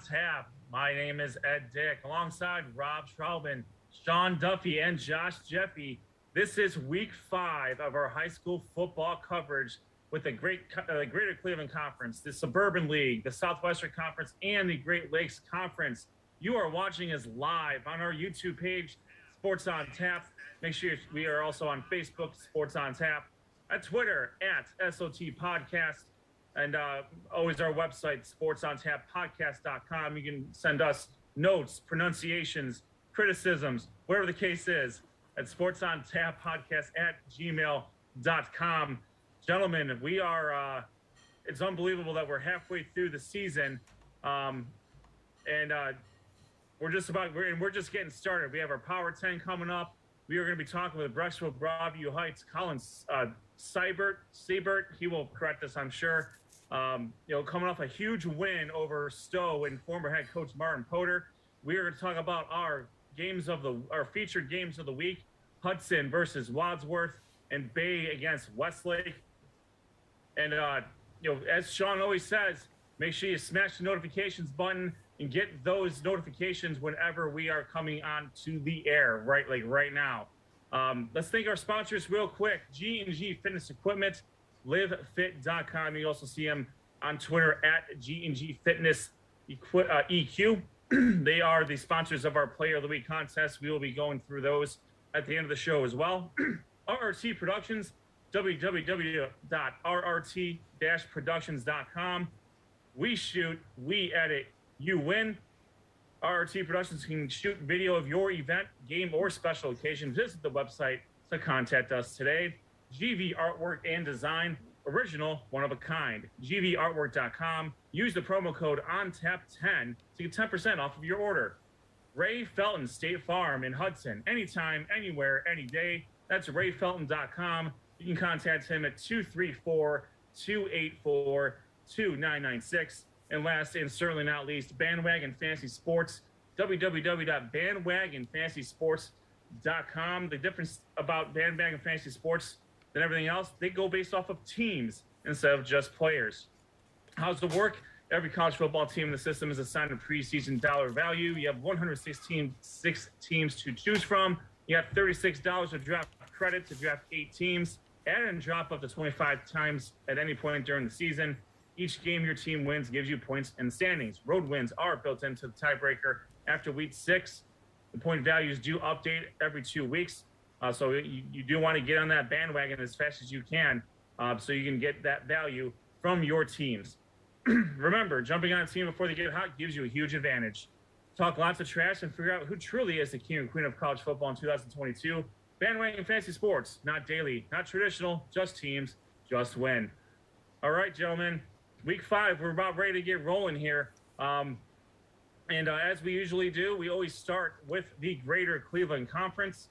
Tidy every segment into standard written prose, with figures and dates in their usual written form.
Tap. My name is Ed Dick, alongside Rob Schraubman, Sean Duffy, and Josh Jeffy. This is week 5 of our high school football coverage with the Greater Cleveland Conference, the Suburban League, the Southwestern Conference, and the Great Lakes Conference. You are watching us live on our YouTube page, Sports on Tap. Make sure we are also on Facebook, Sports on Tap, at Twitter, at SOT Podcast, and always our website, sportsontappodcast.com. You can send us notes, pronunciations, criticisms, whatever the case is, at sportsontappodcast@gmail.com. Gentlemen, we are, it's unbelievable that we're halfway through the season, and we're just getting started. We have our Power 10 coming up. We are going to be talking with Brecksville, Broadview Heights, Colin Seibert. He will correct us, I'm sure. Coming off a huge win over Stowe and former head coach Martin Potter. We are going to talk about our featured games of the week: Hudson versus Wadsworth and Bay against Westlake. And as Sean always says, make sure you smash the notifications button and get those notifications whenever we are coming on to the air, right now. Let's thank our sponsors real quick. G&G Fitness Equipment, livefit.com. You also see them on Twitter at G&G Fitness EQ. They are the sponsors of our Player of the Week contest. We will be going through those at the end of the show as well. RRT Productions, www.rrt-productions.com. We shoot, we edit, you win. RRT Productions can shoot video of your event, game, or special occasion. Visit the website to contact us today. GV Artwork and Design, original, one of a kind. GVArtwork.com. Use the promo code ONTAP10 to get 10% off of your order. Ray Felton State Farm in Hudson. Anytime, anywhere, any day. That's rayfelton.com. You can contact him at 234-284-2996. And last and certainly not least, Bandwagon Fantasy Sports, www.bandwagonfantasysports.com. The difference about Bandwagon Fantasy Sports than everything else, they go based off of teams instead of just players. How's it work? Every college football team in the system is assigned a preseason dollar value. You have 116 teams to choose from. You have $36 of draft credit to draft 8 teams. Add and drop up to 25 times at any point during the season. Each game your team wins gives you points and standings. Road wins are built into the tiebreaker after week 6. The point values do update every 2 weeks. So you do want to get on that bandwagon as fast as you can so you can get that value from your teams. Remember, jumping on a team before they get hot gives you a huge advantage. Talk lots of trash and figure out who truly is the king and queen of college football in 2022. Bandwagon Fantasy Sports, not daily, not traditional, just teams, just win. All right, gentlemen, week 5, we're about ready to get rolling here. As we usually do, we always start with the Greater Cleveland Conference.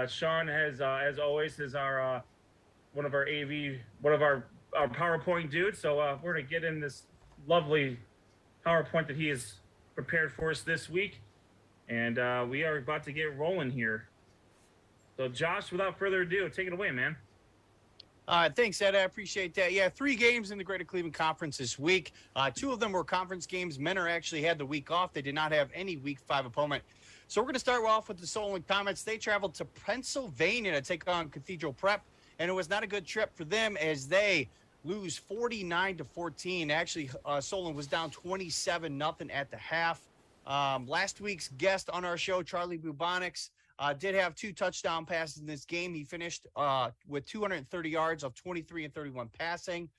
Sean has, as always, is our one of our PowerPoint dudes. So we're going to get in this lovely PowerPoint that he has prepared for us this week. And we are about to get rolling here. So, Josh, without further ado, take it away, man. Thanks, Ed. I appreciate that. Yeah, 3 games in the Greater Cleveland Conference this week. 2 of them were conference games. Mentor actually had the week off. They did not have any week 5 opponent. So we're going to start off with the Solon Comets. They traveled to Pennsylvania to take on Cathedral Prep, and it was not a good trip for them as they lose 49-14. Actually, Solon was down 27-0 at the half. Last week's guest on our show, Charlie Bubonics, did have 2 touchdown passes in this game. He finished with 230 yards of 23 and 31 passing.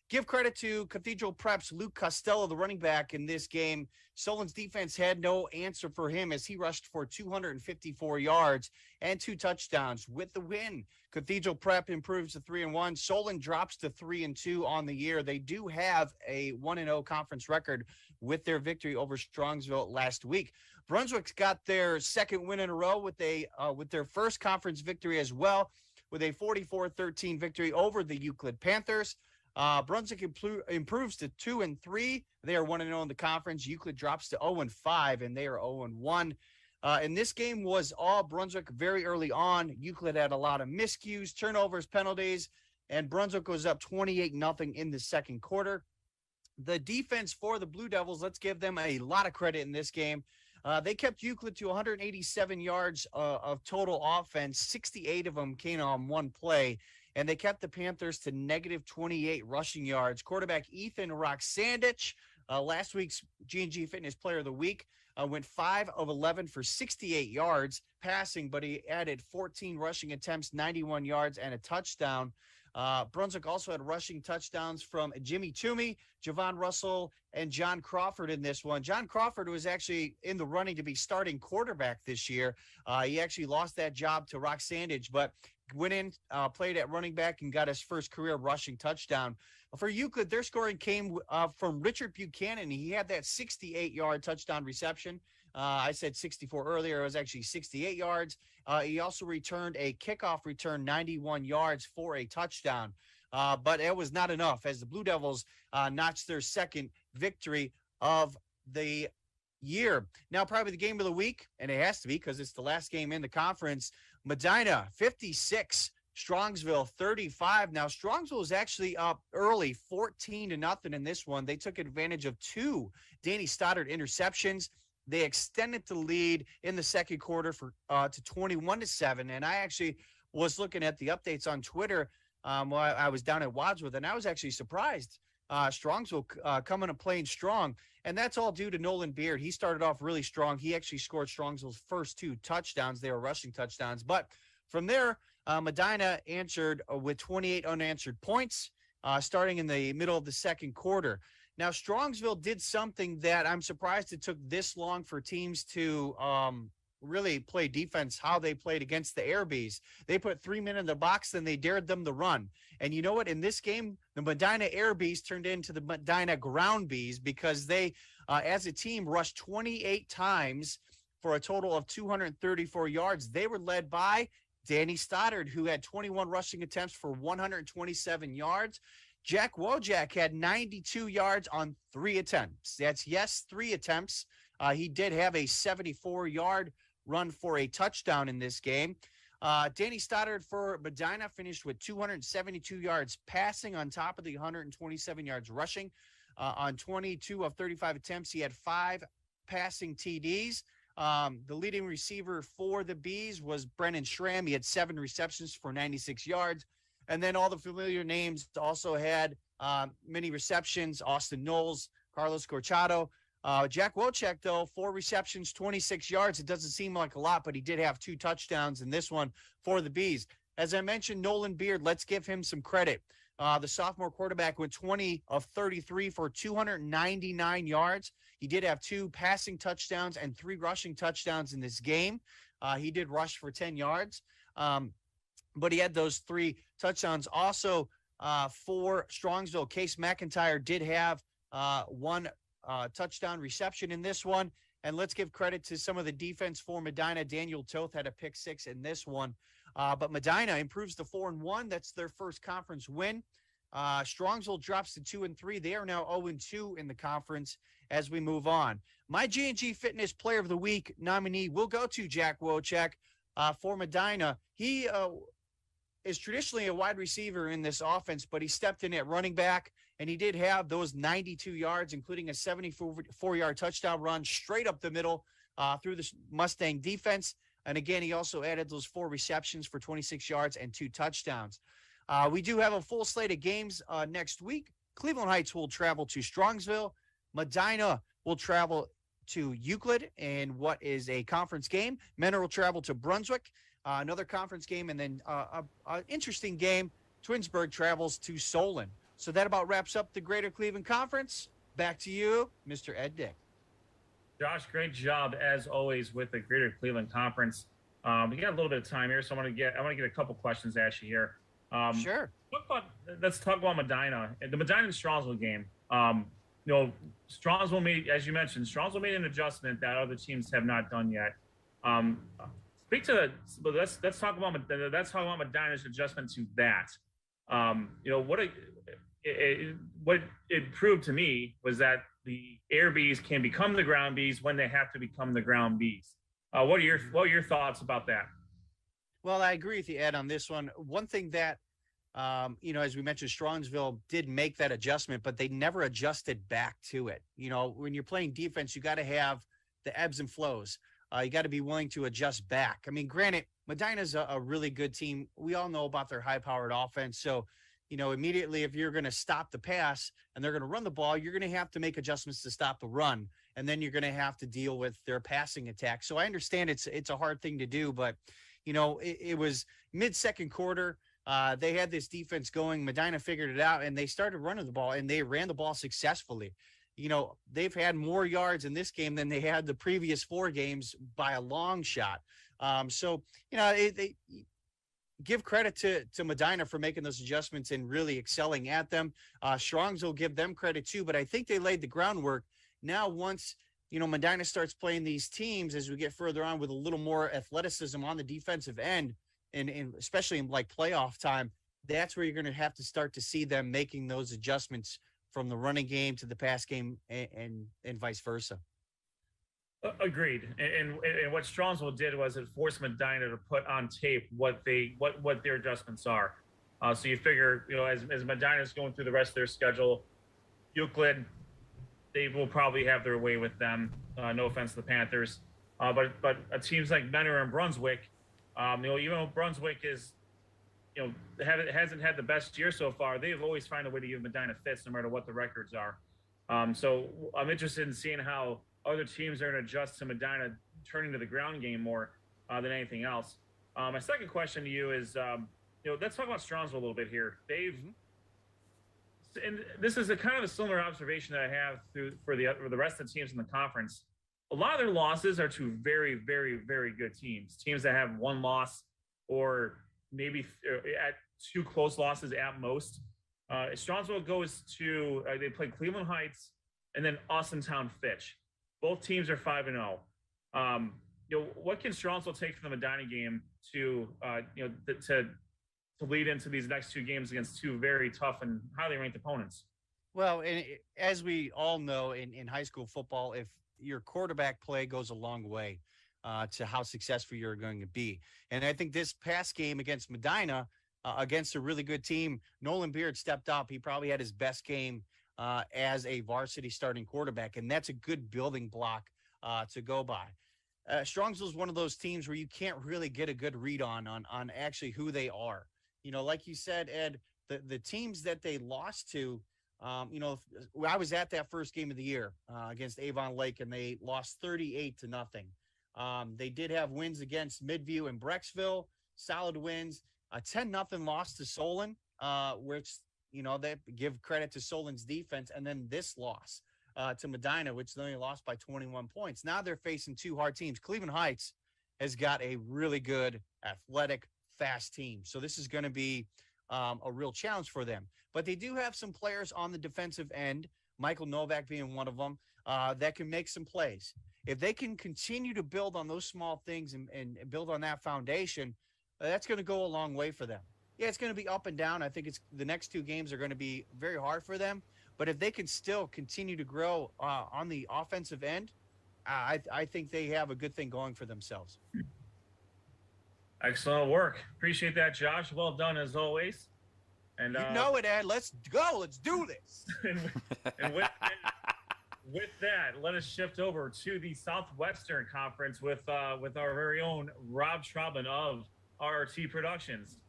Give credit to Cathedral Prep's Luke Costello, the running back in this game. Solon's defense had no answer for him as he rushed for 254 yards and 2 touchdowns. With the win, Cathedral Prep improves to 3-1. Solon drops to 3-2 on the year. They do have a 1-0 conference record with their victory over Strongsville last week. Brunswick's got their 2nd win in a row with their first conference victory as well, with a 44-13 victory over the Euclid Panthers. Brunswick improves to 2-3. They are 1-0 in the conference. Euclid drops to 0-5, and they are 0-1. And this game was all Brunswick very early on. Euclid had a lot of miscues, turnovers, penalties, and Brunswick was up 28-0 in the second quarter. The defense for the Blue Devils, let's give them a lot of credit in this game. They kept Euclid to 187 yards of total offense. 68 of them came on one play, and they kept the Panthers to negative 28 rushing yards. Quarterback Ethan Roxandich, last week's G&G Fitness Player of the Week, went 5 of 11 for 68 yards passing, but he added 14 rushing attempts, 91 yards, and a touchdown. Brunswick also had rushing touchdowns from Jimmy Toomey, Javon Russell, and John Crawford in this one. John Crawford was actually in the running to be starting quarterback this year. He actually lost that job to Roxandich, but went in, played at running back, and got his first career rushing touchdown. For Euclid, their scoring came from Richard Buchanan. He had that 68-yard touchdown reception. I said 64 earlier. It was actually 68 yards. He also returned a kickoff return, 91 yards for a touchdown. But it was not enough as the Blue Devils notched their second victory of the year. Now, probably the game of the week, and it has to be because it's the last game in the conference. Medina, 56. Strongsville 35. Now Strongsville is actually up early, 14-0 in this one. They took advantage of 2 Danny Stoddard interceptions. They extended the lead in the second quarter to 21-7. And I actually was looking at the updates on Twitter while I was down at Wadsworth, and I was actually surprised. Strongsville coming and playing strong, and that's all due to Nolan Beard. He started off really strong. He actually scored Strongsville's first 2 touchdowns. They were rushing touchdowns, but from there, Medina answered with 28 unanswered points starting in the middle of the second quarter. Now, Strongsville did something that I'm surprised it took this long for teams to really play defense, how they played against the Airbees. They put 3 men in the box, then they dared them to run. And you know what? In this game, the Medina Airbees turned into the Medina Ground Bees because they, as a team, rushed 28 times for a total of 234 yards. They were led by Danny Stoddard, who had 21 rushing attempts for 127 yards. Jack Wojak had 92 yards on 3 attempts. That's, yes, 3 attempts. He did have a 74-yard run for a touchdown in this game. Danny Stoddard for Medina finished with 272 yards passing on top of the 127 yards rushing. On 22 of 35 attempts, he had 5 passing TDs. The leading receiver for the Bees was Brennan Schramm. He had 7 receptions for 96 yards. And then all the familiar names also had many receptions: Austin Knowles, Carlos Corchado. Jack Wojak, though, 4 receptions, 26 yards. It doesn't seem like a lot, but he did have 2 touchdowns in this one for the Bees. As I mentioned, Nolan Beard, let's give him some credit. The sophomore quarterback went 20 of 33 for 299 yards. He did have 2 passing touchdowns and 3 rushing touchdowns in this game. He did rush for 10 yards, but he had those 3 touchdowns. Also, for Strongsville, Case McIntyre did have 1 touchdown reception in this one. And let's give credit to some of the defense for Medina. Daniel Toth had a pick 6 in this one. But Medina improves to 4-1. That's their first conference win. Strongsville drops to 2-3. They are now 0-2 in the conference as we move on. My G&G Fitness Player of the Week nominee will go to Jack Wojak for Medina. He is traditionally a wide receiver in this offense, but he stepped in at running back, and he did have those 92 yards, including a 74-yard touchdown run straight up the middle through the Mustang defense. And again, he also added those 4 receptions for 26 yards and 2 touchdowns. We do have a full slate of games next week. Cleveland Heights will travel to Strongsville. Medina will travel to Euclid in what is a conference game. Mentor will travel to Brunswick, another conference game. And then an interesting game, Twinsburg travels to Solon. So that about wraps up the Greater Cleveland Conference. Back to you, Mr. Ed Dick. Josh, great job as always with the Greater Cleveland Conference. We got a little bit of time here, so I want to get a couple questions at you here. Sure. Let's talk about Medina. The Medina and Strongsville game. Strongsville made, as you mentioned, made an adjustment that other teams have not done yet. Let's talk about Medina's adjustment to that. What it proved to me was that the Air Bees can become the Ground Bees when they have to become the Ground Bees. What are your thoughts about that? Well, I agree with you, Ed, on this one. One thing that As we mentioned, Strongsville did make that adjustment, but they never adjusted back to it. When you're playing defense, you got to have the ebbs and flows. You got to be willing to adjust back. I mean, granted, Medina's a really good team. We all know about their high-powered offense. So, immediately if you're going to stop the pass and they're going to run the ball, you're going to have to make adjustments to stop the run. And then you're going to have to deal with their passing attack. So I understand it's a hard thing to do, but, it was mid-second quarter. They had this defense going. Medina figured it out, and they started running the ball, and they ran the ball successfully. They've had more yards in this game than they had the previous 4 games by a long shot. They give credit to Medina for making those adjustments and really excelling at them. Strongs will give them credit too, but I think they laid the groundwork. Now, once Medina starts playing these teams as we get further on with a little more athleticism on the defensive end, and especially in like playoff time, that's where you're going to have to start to see them making those adjustments from the running game to the pass game and vice versa. Agreed. And what Strongsville did was it forced Medina to put on tape what their adjustments are. So you figure, as Medina's going through the rest of their schedule, Euclid, they will probably have their way with them. No offense to the Panthers, but teams like Mentor and Brunswick, even though Brunswick is, hasn't had the best year so far, they've always found a way to give Medina fits no matter what the records are. So I'm interested in seeing how other teams are going to adjust to Medina turning to the ground game more than anything else. My second question to you is, let's talk about Strongsville a little bit here. And this is a kind of a similar observation that I have for the rest of the teams in the conference. A lot of their losses are to very, very, very good teams that have 1 loss or maybe at 2 close losses at most. Strongsville goes to they play Cleveland Heights and then Austintown Fitch. Both teams are 5-0. What can Strongsville take from the Medina game to lead into these next 2 games against 2 very tough and highly ranked opponents? Well, and as we all know in high school football, if your quarterback play goes a long way to how successful you're going to be. And I think this past game against Medina, against a really good team, Nolan Beard stepped up. He probably had his best game as a varsity starting quarterback, and that's a good building block to go by. Strongsville is one of those teams where you can't really get a good read on actually who they are. Like you said, Ed, the teams that they lost to, I was at that first game of the year against Avon Lake, and they lost 38-0. They did have wins against Midview and Brecksville, solid wins. A 10-0 loss to Solon, which they give credit to Solon's defense, and then this loss to Medina, which they only lost by 21 points. Now they're facing 2 hard teams. Cleveland Heights has got a really good, athletic, fast team. So this is going to be a real challenge for them. But they do have some players on the defensive end, Michael Novak being one of them, that can make some plays. If they can continue to build on those small things and build on that foundation, that's going to go a long way for them. Yeah, it's going to be up and down. I think the next 2 games are going to be very hard for them. But if they can still continue to grow on the offensive end, I think they have a good thing going for themselves. Excellent work. Appreciate that, Josh. Well done as always. And you know it, Ed. Let's go. Let's do this. and with that, let us shift over to the Southwestern Conference with our very own Rob Traubman of RRT Productions.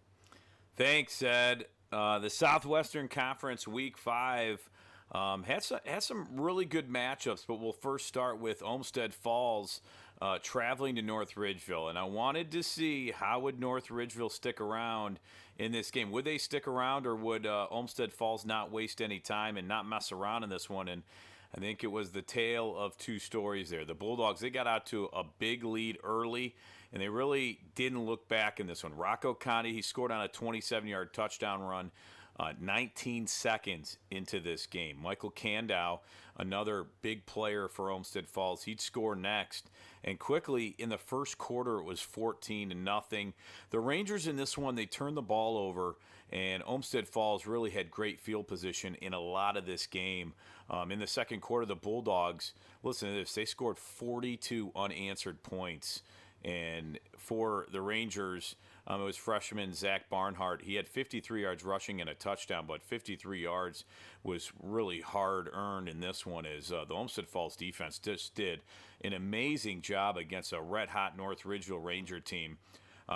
Thanks, Ed. The Southwestern Conference Week 5 had some really good matchups, but we'll first start with Olmsted Falls traveling to North Ridgeville. And I wanted to see how would North Ridgeville stick around in this game. Would they stick around, or would Olmsted Falls not waste any time and not mess around in this one? And I think it was the tale of 2 stories there. The Bulldogs, they got out to a big lead early, and they really didn't look back in this one. Rocco Conti, he scored on a 27-yard touchdown run 19 seconds into this game. Michael Kandow, another big player for Olmsted Falls, he'd score next. And quickly, in the first quarter, it was 14-0. The Rangers in this one, they turned the ball over, and Olmsted Falls really had great field position in a lot of this game. In the second quarter, the Bulldogs, listen to this, they scored 42 unanswered points. And for the Rangers, it was freshman Zach Barnhart. He had 53 yards rushing and a touchdown, but 53 yards was really hard-earned in this one as the Olmsted Falls defense just did an amazing job against a red-hot North Ridgeville Ranger team.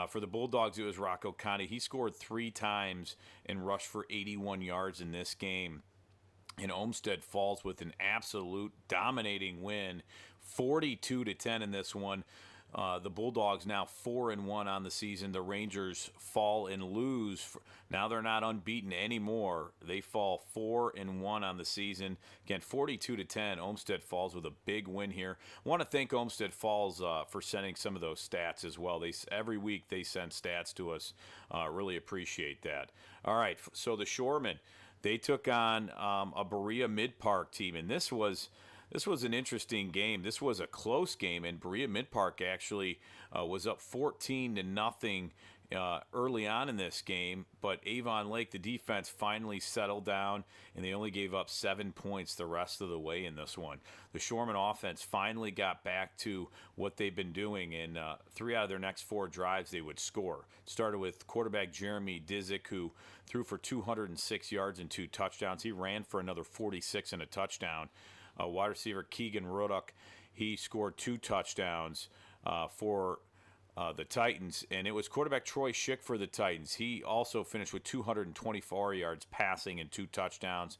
For the Bulldogs, it was Rocco Conti. He scored 3 times and rushed for 81 yards in this game. And Olmsted Falls with an absolute dominating win, 42-10 in this one. The Bulldogs now 4-1 on the season. The Rangers fall and lose. Now they're not unbeaten anymore. They fall 4-1 on the season. Again, 42-10. Olmsted Falls with a big win here. I want to thank Olmsted Falls for sending some of those stats as well. Every week they send stats to us. Really appreciate that. All right, so the Shoremen, they took on a Berea-Midpark team, and this was an interesting game. This was a close game, and Berea-Midpark actually was up 14-0 early on in this game. But Avon Lake, the defense, finally settled down, and they only gave up 7 points the rest of the way in this one. The Shoreman offense finally got back to what they've been doing, and 3 out of their next 4 drives they would score. It started with quarterback Jeremy Dizik, who threw for 206 yards and 2 touchdowns. He ran for another 46 and a touchdown. Wide receiver Keegan Ruddock, he scored 2 touchdowns for the Titans, and it was quarterback Troy Schick for the Titans. He also finished with 224 yards passing and 2 touchdowns.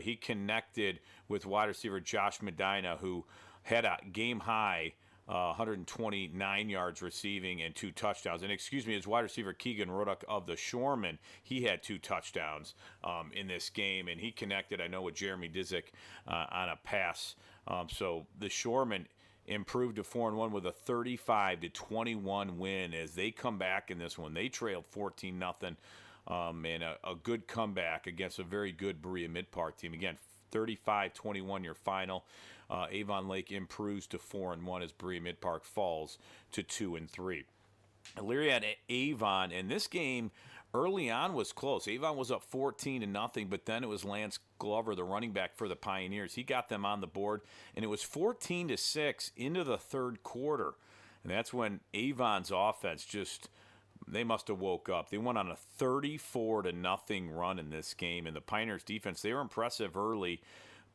He connected with wide receiver Josh Medina, who had a game-high 129 yards receiving and 2 touchdowns. And his wide receiver Keegan Ruddock of the Shoremen, he had 2 touchdowns in this game, and he connected, I know, with Jeremy Dizik on a pass. So the Shoremen improved to 4-1 with a 35-21 win as they come back in this one. They trailed 14-0, and a good comeback against a very good Berea-Midpark team. Again, 35-21 your final. Avon Lake improves to 4-1 as Berea-Midpark falls to 2-3. Leary had Avon, and this game early on was close. Avon was up 14-0, but then it was Lance Glover, the running back for the Pioneers. He got them on the board, and it was 14-6 into the third quarter. And that's when Avon's offense they must have woke up. They went on a 34-0 run in this game, and the Pioneers defense, they were impressive early,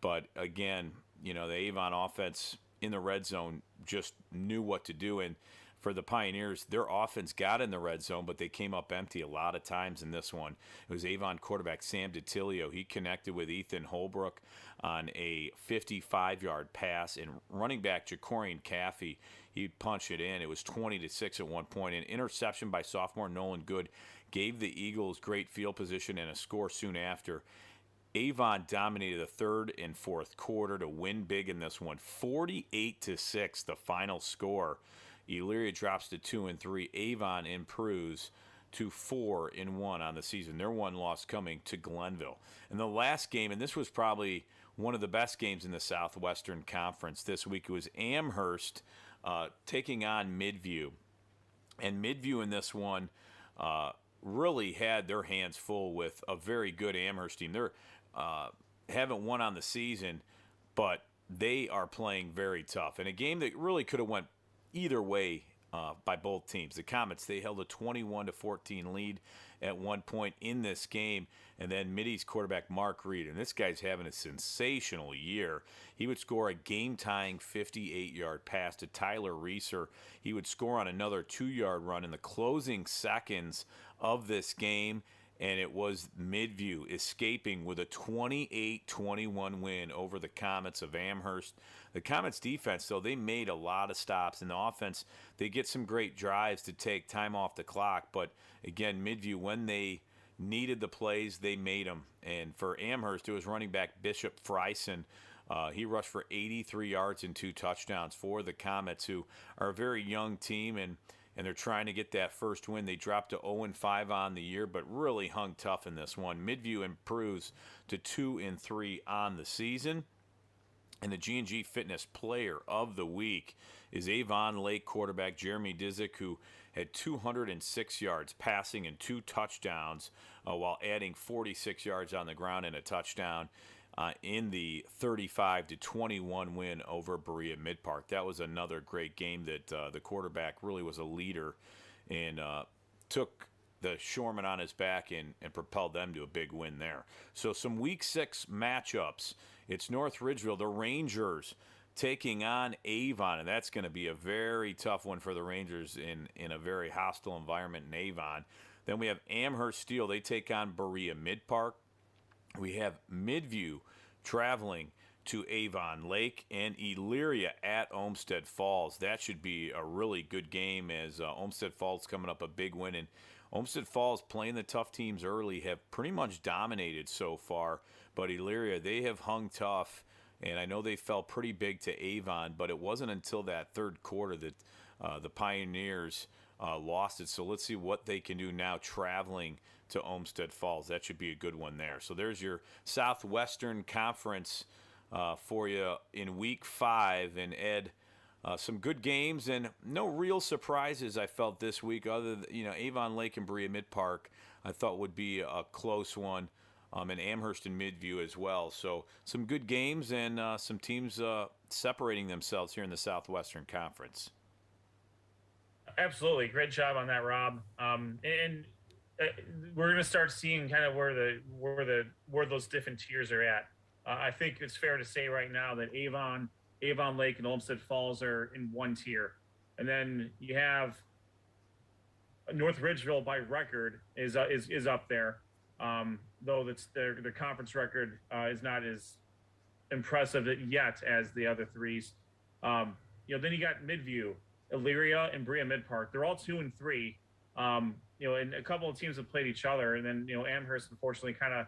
but again, the Avon offense in the red zone just knew what to do. And for the Pioneers, their offense got in the red zone, but they came up empty a lot of times in this one. It was Avon quarterback Sam DiTilio. He connected with Ethan Holbrook on a 55-yard pass, and running back Jacorian Caffey, he punched it in. It was 20-6 at one point. An interception by sophomore Nolan Good gave the Eagles great field position and a score soon after. Avon dominated the third and fourth quarter to win big in this one. 48-6, the final score. Elyria drops to 2-3. Avon improves to 4-1 on the season. Their one loss coming to Glenville. And the last game, and this was probably one of the best games in the Southwestern Conference this week, it was Amherst taking on Midview. And Midview in this one really had their hands full with a very good Amherst team. They're haven't won on the season, but they are playing very tough. And a game that really could have went either way by both teams. The Comets, they held a 21-14 lead at one point in this game, and then Middy's quarterback Mark Reed, and this guy's having a sensational year. He would score a game-tying 58-yard pass to Tyler Reeser. He would score on another 2-yard run in the closing seconds of this game, and it was Midview escaping with a 28-21 win over the Comets of Amherst. The Comets defense, though, they made a lot of stops. In the offense, they get some great drives to take time off the clock. But, again, Midview, when they needed the plays, they made them. And for Amherst, it was running back Bishop Freisen. He rushed for 83 yards and 2 touchdowns for the Comets, who are a very young team, and they're trying to get that first win. They dropped to 0-5 on the year, but really hung tough in this one. Midview improves to 2-3 on the season. And the G&G Fitness Player of the Week is Avon Lake quarterback Jeremy Dizik, who had 206 yards passing and 2 touchdowns while adding 46 yards on the ground and a touchdown. in the 35-21 win over Berea-Midpark. That was another great game that the quarterback really was a leader and took the Shoreman on his back and propelled them to a big win there. So some Week 6 matchups. It's North Ridgeville, the Rangers, taking on Avon, and that's going to be a very tough one for the Rangers in a very hostile environment in Avon. Then we have Amherst Steel. They take on Berea-Midpark. We have Midview traveling to Avon Lake, and Elyria at Olmsted Falls. That should be a really good game as Olmsted Falls coming up a big win. And Olmsted Falls, playing the tough teams early, have pretty much dominated so far. But Elyria, they have hung tough, and I know they fell pretty big to Avon, but it wasn't until that third quarter that the Pioneers lost it. So let's see what they can do now traveling to Olmsted Falls. That should be a good one there. So there's your Southwestern Conference for you in Week 5. And Ed, some good games and no real surprises I felt this week other than, Avon Lake and Berea-Midpark I thought would be a close one, and Amherst and Midview as well. So some good games and some teams separating themselves here in the Southwestern Conference. Absolutely. Great job on that, Rob. We're going to start seeing kind of where those different tiers are at. I think it's fair to say right now that Avon Lake, and Olmsted Falls are in one tier, and then you have North Ridgeville by record is up there, though their conference record is not as impressive yet as the other threes. Then you got Midview, Elyria, and Berea-Midpark. They're all 2 and 3. And a couple of teams have played each other, and then Amherst unfortunately kind of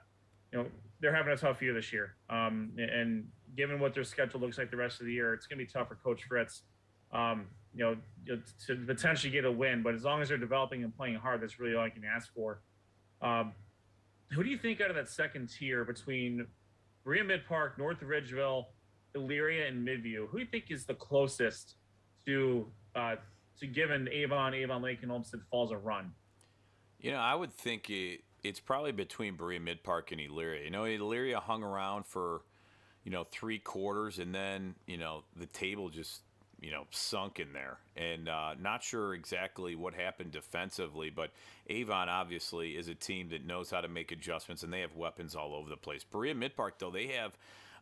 they're having a tough year this year. And given what their schedule looks like the rest of the year, it's going to be tough for Coach Fritz, to potentially get a win. But as long as they're developing and playing hard, that's really all I can ask for. Who do you think out of that second tier between Berea-Midpark, North Ridgeville, Elyria, and Midview, who do you think is the closest to giving Avon Lake, and Olmsted Falls a run? I would think it's probably between Berea-Midpark and Elyria. Elyria hung around for, 3 quarters, and then, the table just, sunk in there. And not sure exactly what happened defensively, but Avon obviously is a team that knows how to make adjustments, and they have weapons all over the place. Berea-Midpark, though, they have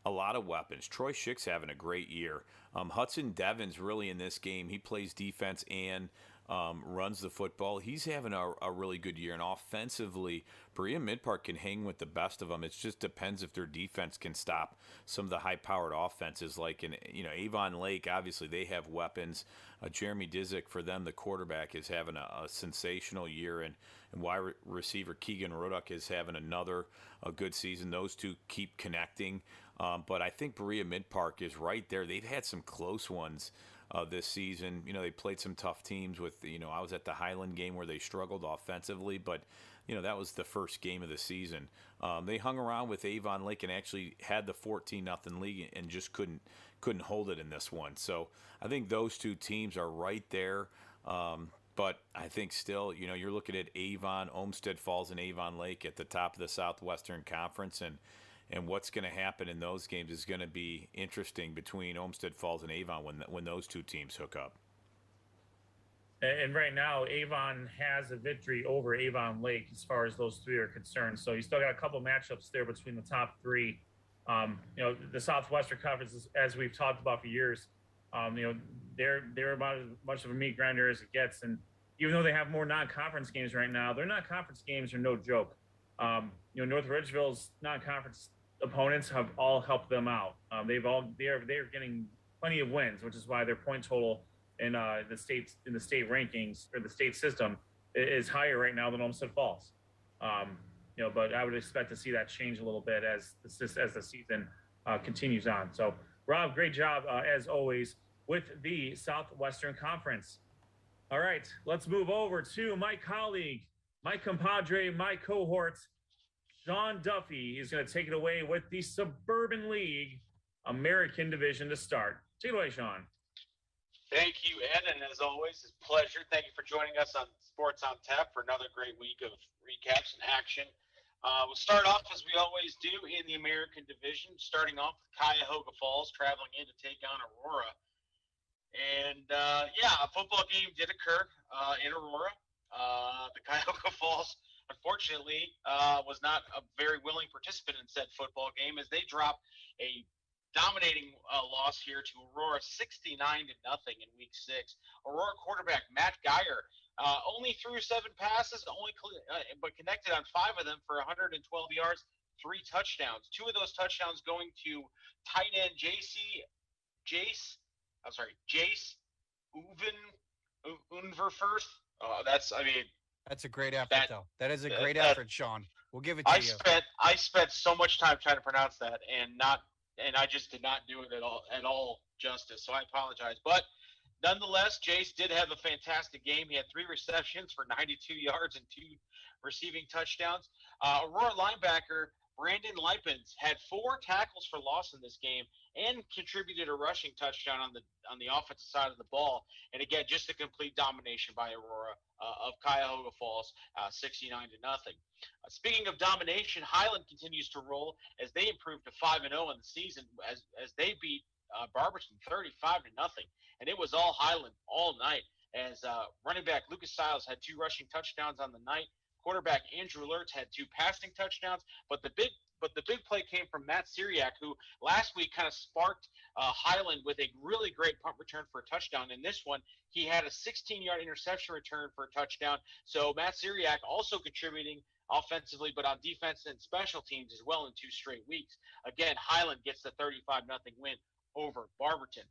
a lot of weapons. Troy Schick's having a great year. Hudson Devon's really in this game. He plays defense and runs the football. He's having a really good year. And offensively, Berea-Midpark can hang with the best of them. It just depends if their defense can stop some of the high-powered offenses. Like in Avon Lake, obviously they have weapons. Jeremy Disick, for them, the quarterback, is having a sensational year. And wide receiver Keegan Ruddock is having another good season. Those two keep connecting. But I think Berea-Midpark is right there. They've had some close ones this season. They played some tough teams with, I was at the Highland game where they struggled offensively, but, that was the first game of the season. They hung around with Avon Lake and actually had the 14-0 lead and just couldn't hold it in this one. So I think those two teams are right there. But I think still, you're looking at Avon, Olmsted Falls, and Avon Lake at the top of the Southwestern Conference, and what's going to happen in those games is going to be interesting between Olmsted Falls and Avon when those two teams hook up. And right now, Avon has a victory over Avon Lake as far as those three are concerned. So you still got a couple matchups there between the top three. The Southwestern Conference, as we've talked about for years, they're about as much of a meat grinder as it gets. And even though they have more non-conference games right now, their non-conference games are no joke. North Ridgeville's non-conference opponents have all helped them out. They're getting plenty of wins, which is why their point total in the state rankings or the state system is higher right now than Olmsted Falls. But I would expect to see that change a little bit as the season continues on. So, Rob, great job as always with the Southwestern Conference. All right, let's move over to my colleague, my compadre, my cohort, Sean Duffy. He's going to take it away with the Suburban League American Division to start. Take it away, Sean. Thank you, Ed, and as always, it's a pleasure. Thank you for joining us on Sports on Tap for another great week of recaps and action. We'll start off as we always do in the American Division, starting off with Cuyahoga Falls traveling in to take on Aurora. And a football game did occur in Aurora. The Cuyahoga Falls, unfortunately, was not a very willing participant in said football game as they dropped a dominating loss here to Aurora, 69-0 in Week 6. Aurora quarterback Matt Geyer only threw 7 passes, but connected on 5 of them for 112 yards, 3 touchdowns. 2 of those touchdowns going to tight end Jace Unverfirst. That's a great effort, though. That is a great effort, Sean. We'll give it to you. I spent so much time trying to pronounce that, and I just did not do it at all justice. So I apologize. But nonetheless, Jace did have a fantastic game. He had 3 receptions for 92 yards and 2 receiving touchdowns. Aurora linebacker Brandon Lipens had 4 tackles for loss in this game and contributed a rushing touchdown on the offensive side of the ball. And again, just a complete domination by Aurora of Cuyahoga Falls, 69-0. Speaking of domination, Highland continues to roll as they improved to 5-0 in the season as they beat Barberton 35-0. And it was all Highland all night as running back Lucas Stiles had 2 rushing touchdowns on the night. Quarterback Andrew Lertz had 2 passing touchdowns, but the big play came from Matt Syriac, who last week kind of sparked Highland with a really great punt return for a touchdown. In this one, he had a 16-yard interception return for a touchdown. So Matt Syriac also contributing offensively, but on defense and special teams as well in 2 straight weeks. Again, Highland gets the 35-0 win over Barberton.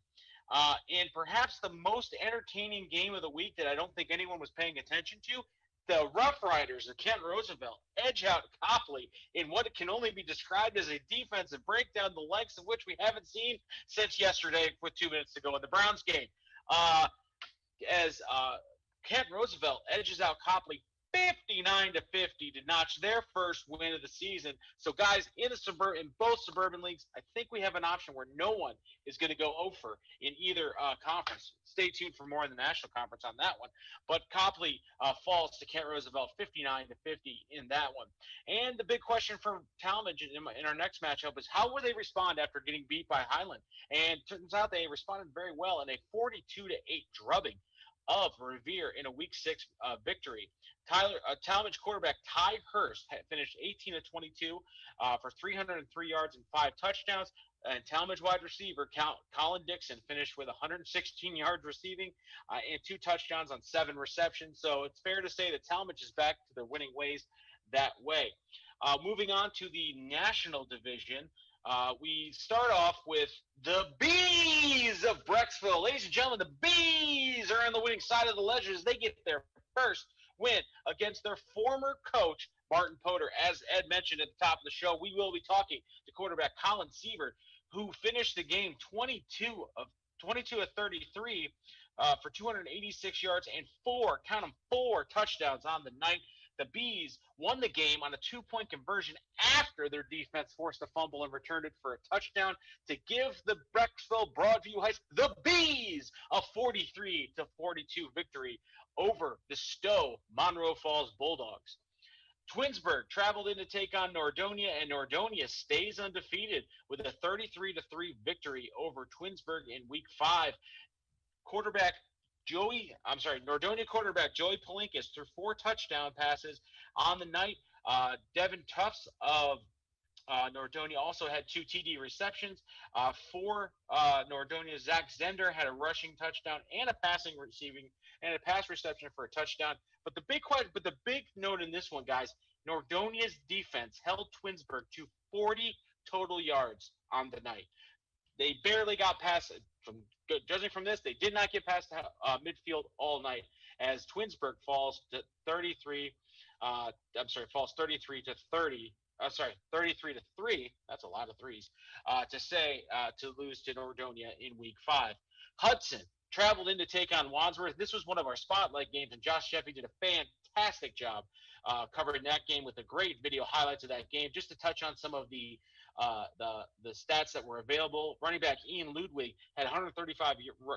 And perhaps the most entertaining game of the week that I don't think anyone was paying attention to, the Rough Riders of Kent Roosevelt edge out Copley in what can only be described as a defensive breakdown, the likes of which we haven't seen since yesterday with 2 minutes to go in the Browns game. As Kent Roosevelt edges out Copley 59-50 to notch their first win of the season. So, guys, in both Suburban Leagues, I think we have an option where no one is going to go over in either conference. Stay tuned for more in the National Conference on that one. But Copley falls to Kent Roosevelt 59-50 in that one. And the big question for Talmadge in our next matchup is how will they respond after getting beat by Highland? And turns out they responded very well in a 42-8 drubbing of Revere in a Week 6 victory. Talmadge quarterback Ty Hurst had finished 18 of 22 for 303 yards and 5 touchdowns. And Talmadge wide receiver Colin Dixon finished with 116 yards receiving and 2 touchdowns on 7 receptions. So it's fair to say that Talmadge is back to their winning ways that way. Moving on to the National Division, we start off with the Bees of Brecksville. Ladies and gentlemen, the Bees are on the winning side of the ledger as they get their first win against their former coach, Martin Potter. As Ed mentioned at the top of the show, we will be talking to quarterback Colin Seibert, who finished the game 22 of 33 for 286 yards and 4 touchdowns on the night. The Bees won the game on a 2-point conversion after their defense forced a fumble and returned it for a touchdown to give the Brecksville Broadview Heights, the Bees, a 43-42 victory over the Stowe Monroe Falls Bulldogs. Twinsburg traveled in to take on Nordonia, and Nordonia stays undefeated with a 33-3 victory over Twinsburg in Week 5. Nordonia quarterback Joey Palinkas threw 4 touchdown passes on the night. Devin Tufts of Nordonia also had 2 TD receptions. For Nordonia, Zach Zender had a rushing touchdown and a pass reception for a touchdown. But the big note in this one, guys, Nordonia's defense held Twinsburg to 40 total yards on the night. They barely got past it. Judging from this, they did not get past midfield all night as Twinsburg falls to 33 to 30. 33-3. That's a lot of threes. To lose to Nordonia in Week 5. Hudson traveled in to take on Wadsworth. This was one of our spotlight games, and Josh Sheffy did a fantastic job covering that game with a great video highlights of that game. Just to touch on some of the stats that were available, running back Ian Ludwig had 135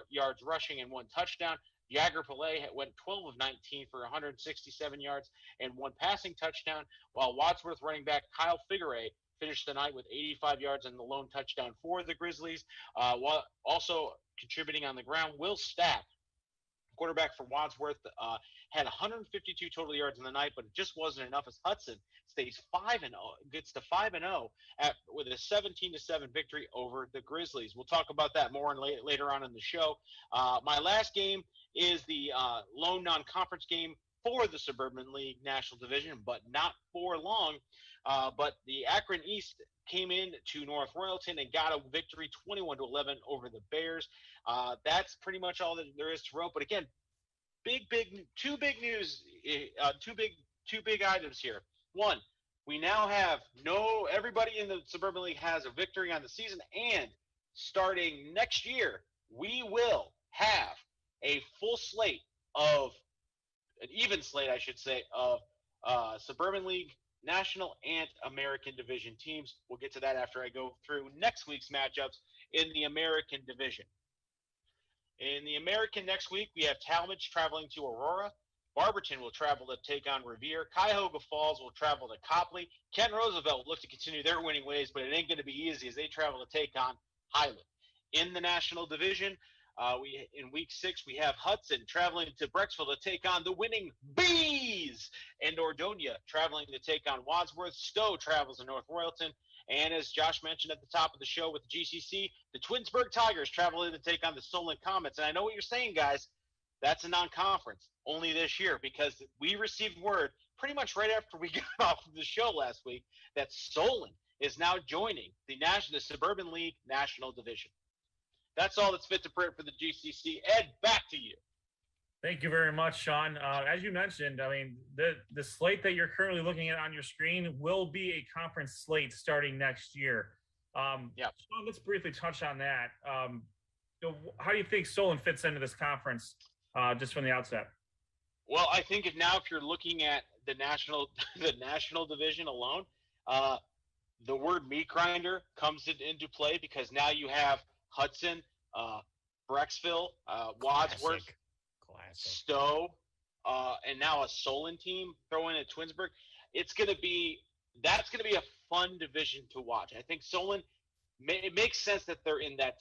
yards rushing and 1 touchdown. Jagger Pillay went 12 of 19 for 167 yards and 1 passing touchdown, while Wadsworth running back Kyle Figueroa finished the night with 85 yards and the lone touchdown for the Grizzlies. Also contributing on the ground, Will Stack, quarterback for Wadsworth, had 152 total yards in the night, but it just wasn't enough as Hudson stays 5-0, gets to 5-0 with a 17-7 victory over the Grizzlies. We'll talk about that more later on in the show. My last game is the lone non-conference game for the Suburban League National Division, but not for long. But the Akron East came in to North Royalton and got a victory 21-11 over the Bears. That's pretty much all that there is to rope. But again, two big items here. One, we now have everybody in the Suburban League has a victory on the season, and starting next year, we will have a full slate of an even slate, I should say, of Suburban League National and American Division teams. We'll get to that after I go through next week's matchups in the American Division. In the American next week, we have Talmadge traveling to Aurora. Barberton will travel to take on Revere. Cuyahoga Falls will travel to Copley. Kent Roosevelt will look to continue their winning ways, but it ain't going to be easy as they travel to take on Highland. In the National Division, in Week 6, we have Hudson traveling to Brecksville to take on the winning Bees, and Ordonia traveling to take on Wadsworth. Stowe travels to North Royalton, and as Josh mentioned at the top of the show with the GCC, the Twinsburg Tigers traveling to take on the Solon Comets. And I know what you're saying, guys. That's a non-conference only this year, because we received word pretty much right after we got off of the show last week that Solon is now joining the Suburban League National Division. That's all that's fit to print for the GCC. Ed, back to you. Thank you very much, Sean. As you mentioned, I mean, the slate that you're currently looking at on your screen will be a conference slate starting next year. Sean, let's briefly touch on that. How do you think Solon fits into this conference just from the outset? Well, I think if you're looking at the national division alone, the word meat grinder comes into play, because now you have Hudson, Brecksville, Wadsworth, Stowe, and now a Solon team throwing at Twinsburg. That's going to be a fun division to watch. I think Solon, it makes sense that they're in that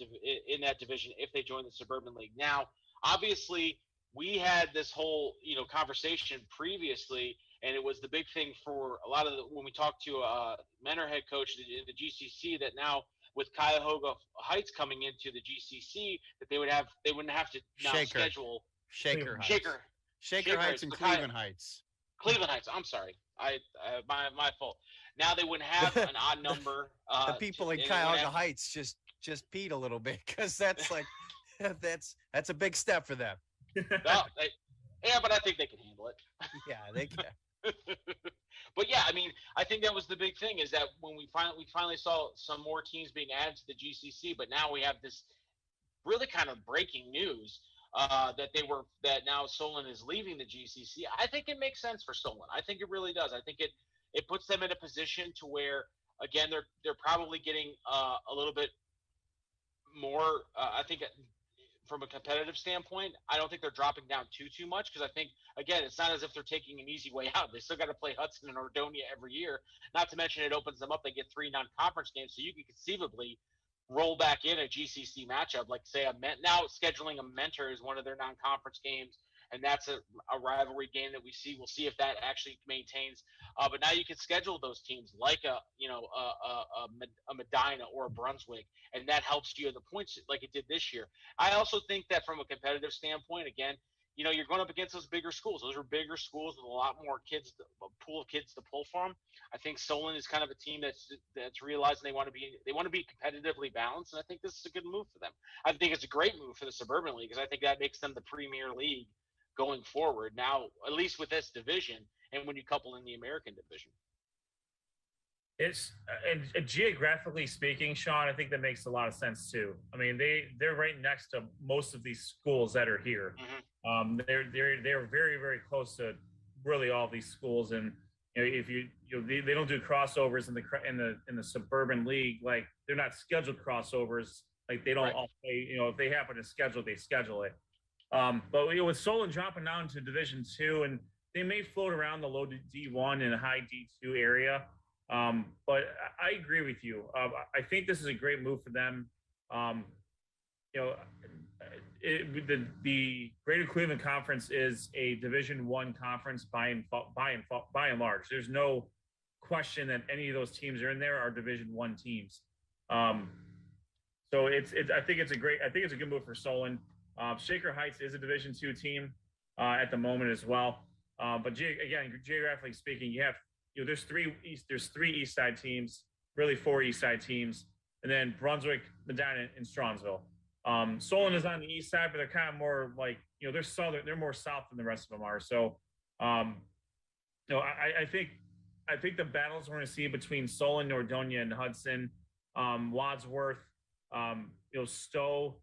division if they join the Suburban League. Now, obviously, we had this whole conversation previously, and it was the big thing for a lot of when we talked to Menor head coach in the GCC, that now with Cuyahoga Heights coming into the GCC, that they wouldn't have to now schedule Shaker Heights and Cleveland Heights. Cleveland Heights. I'm sorry. My fault. Now they wouldn't have an odd number. The people in Cuyahoga Heights just peed a little bit, because that's like that's a big step for them. Well, but I think they can handle it. Yeah, they can. But yeah, I mean, I think that was the big thing, is that when we finally saw some more teams being added to the GCC, but now we have this really kind of breaking news that now Solon is leaving the GCC. I think it makes sense for Solon. I think it really does. I think it puts them in a position to where, again, they're probably getting a little bit more. I think from a competitive standpoint, I don't think they're dropping down too much, because I think, again, it's not as if they're taking an easy way out. They still got to play Hudson and Ordonia every year. Not to mention it opens them up. They get 3 non-conference games, so you can conceivably roll back in a GCC matchup, like say now scheduling a Mentor is one of their non-conference games, and that's a rivalry game that we'll see if that actually maintains. But now you can schedule those teams like a Medina or a Brunswick, and that helps you in the points like it did this year. I also think that from a competitive standpoint, again, you're going up against those bigger schools. Those are bigger schools with a lot more kids, a pool of kids to pull from. I think Solon is kind of a team that's realizing they want to be competitively balanced, and I think this is a good move for them. I think it's a great move for the Suburban League, because I think that makes them the premier league going forward now, at least with this division, and when you couple in the American division. It's and geographically speaking, Sean, I think that makes a lot of sense too. I mean, they're right next to most of these schools that are here. Mm-hmm. They're very, very close to really all these schools, and if they don't do crossovers in the Suburban League, like they're not scheduled crossovers. Like they don't all play. If they happen to schedule, they schedule it. But with Solon dropping down to Division II, and they may float around the low D1 and high D2 area. But I agree with you. I think this is a great move for them. The Greater Cleveland Conference is a Division I conference by and large. There's no question that any of those teams are in there are Division I teams. So I think it's a good move for Solon. Shaker Heights is a Division II team at the moment as well. But geographically speaking, there's three East Side teams, really 4 East Side teams, and then Brunswick, Medina, and Strongsville. Solon is on the east side, but they're kind of more like, they're southern, they're more south than the rest of them are. So, I think the battles we're going to see between Solon, Nordonia, and Hudson, Wadsworth, Stowe,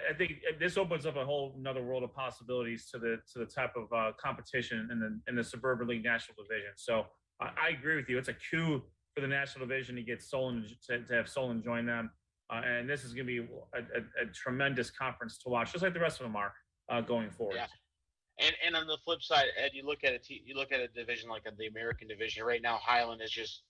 I think this opens up a whole another world of possibilities to the type of competition in the Suburban League National Division. So I agree with you. It's a coup for the National Division to get Solon to have Solon join them, and this is going to be a tremendous conference to watch, just like the rest of them are going forward. Yeah. And on the flip side, Ed, you look at a division like the American Division right now. Highland is just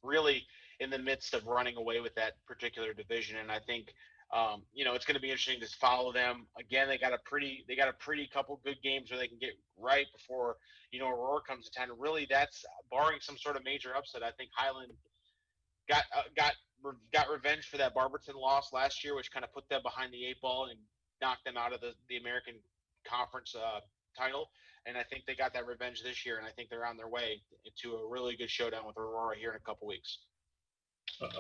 really in the midst of running away with that particular division, and I think it's going to be interesting to follow them. Again, they got a pretty couple good games where they can get right before Aurora comes to town. And really, that's barring some sort of major upset. I think Highland got revenge for that Barberton loss last year, which kind of put them behind the 8 ball and knocked them out of the American Conference title. And I think they got that revenge this year, and I think they're on their way to a really good showdown with Aurora here in a couple weeks.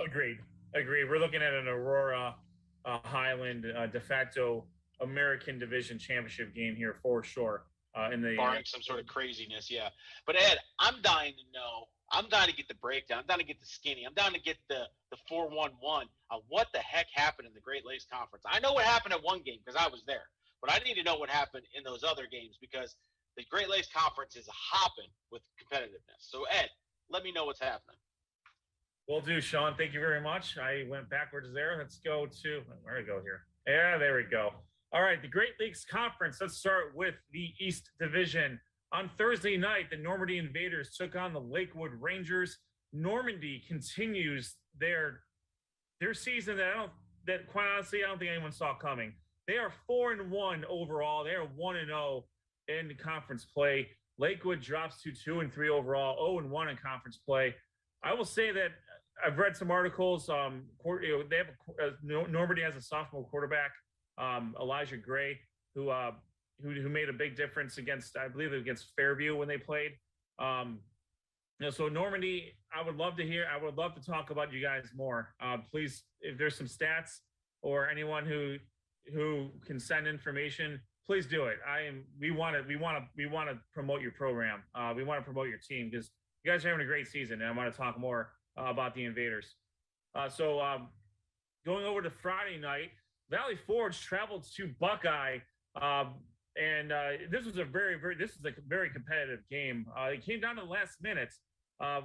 Agreed. We're looking at an Aurora Highland de facto American Division Championship game here for sure. Barring some sort of craziness, yeah. But Ed, I'm dying to know. I'm dying to get the breakdown. I'm dying to get the skinny. I'm dying to get the 4-1-1 on what the heck happened in the Great Lakes Conference. I know what happened at one game because I was there, but I need to know what happened in those other games because the Great Lakes Conference is hopping with competitiveness. So Ed, let me know what's happening. Will do, Sean. Thank you very much. I went backwards there. Let's go to where do we go here? Yeah, there we go. All right, the Great Lakes Conference. Let's start with the East Division. On Thursday night, the Normandy Invaders took on the Lakewood Rangers. Normandy continues their season that quite honestly I don't think anyone saw coming. They are 4-1 overall. They are 1-0 in conference play. Lakewood drops to 2-3 overall, 0-1 in conference play. I will say that I've read some articles. Normandy has a sophomore quarterback, Elijah Gray, who made a big difference against Fairview when they played. So Normandy, I would love to talk about you guys more. Please, if there's some stats or anyone who can send information, please do it. We want to promote your program. We want to promote your team because you guys are having a great season, and I want to talk more about the Invaders. Going over to Friday night, Valley Forge traveled to Buckeye, and this was a very competitive game. It came down to the last minute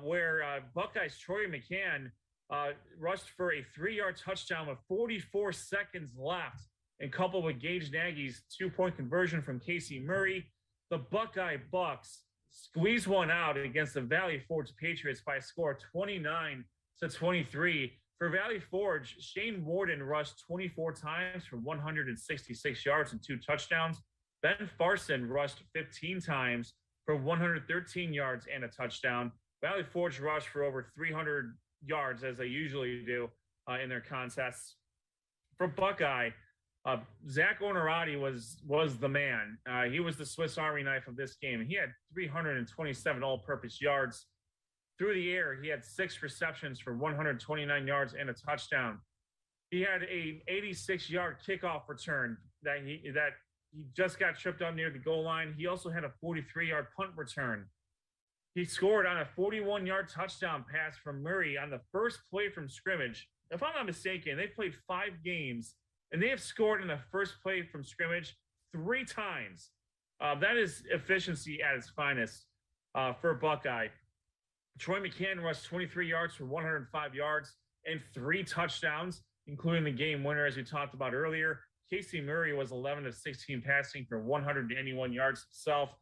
where Buckeye's Troy McCann rushed for a 3-yard touchdown with 44 seconds left, and coupled with Gage Nagy's 2-point conversion from Casey Murray, the Buckeye Bucks squeezed one out against the Valley Forge Patriots by a score of 29-23. For Valley Forge, Shane Warden rushed 24 times for 166 yards and 2 touchdowns. Ben Farson rushed 15 times for 113 yards and a touchdown. Valley Forge rushed for over 300 yards, as they usually do in their contests. For Buckeye, Zach Onorati was the man. He was the Swiss Army knife of this game. He had 327 all-purpose yards. Through the air, he had 6 receptions for 129 yards and a touchdown. He had a 86-yard kickoff return that he just got tripped up near the goal line. He also had a 43-yard punt return. He scored on a 41-yard touchdown pass from Murray on the first play from scrimmage. If I'm not mistaken, they played 5 games, and they have scored in the first play from scrimmage 3 times. That is efficiency at its finest for Buckeye. Troy McCann rushed 23 yards for 105 yards and 3 touchdowns, including the game winner, as we talked about earlier. Casey Murray was 11 of 16 passing for 181 yards himself.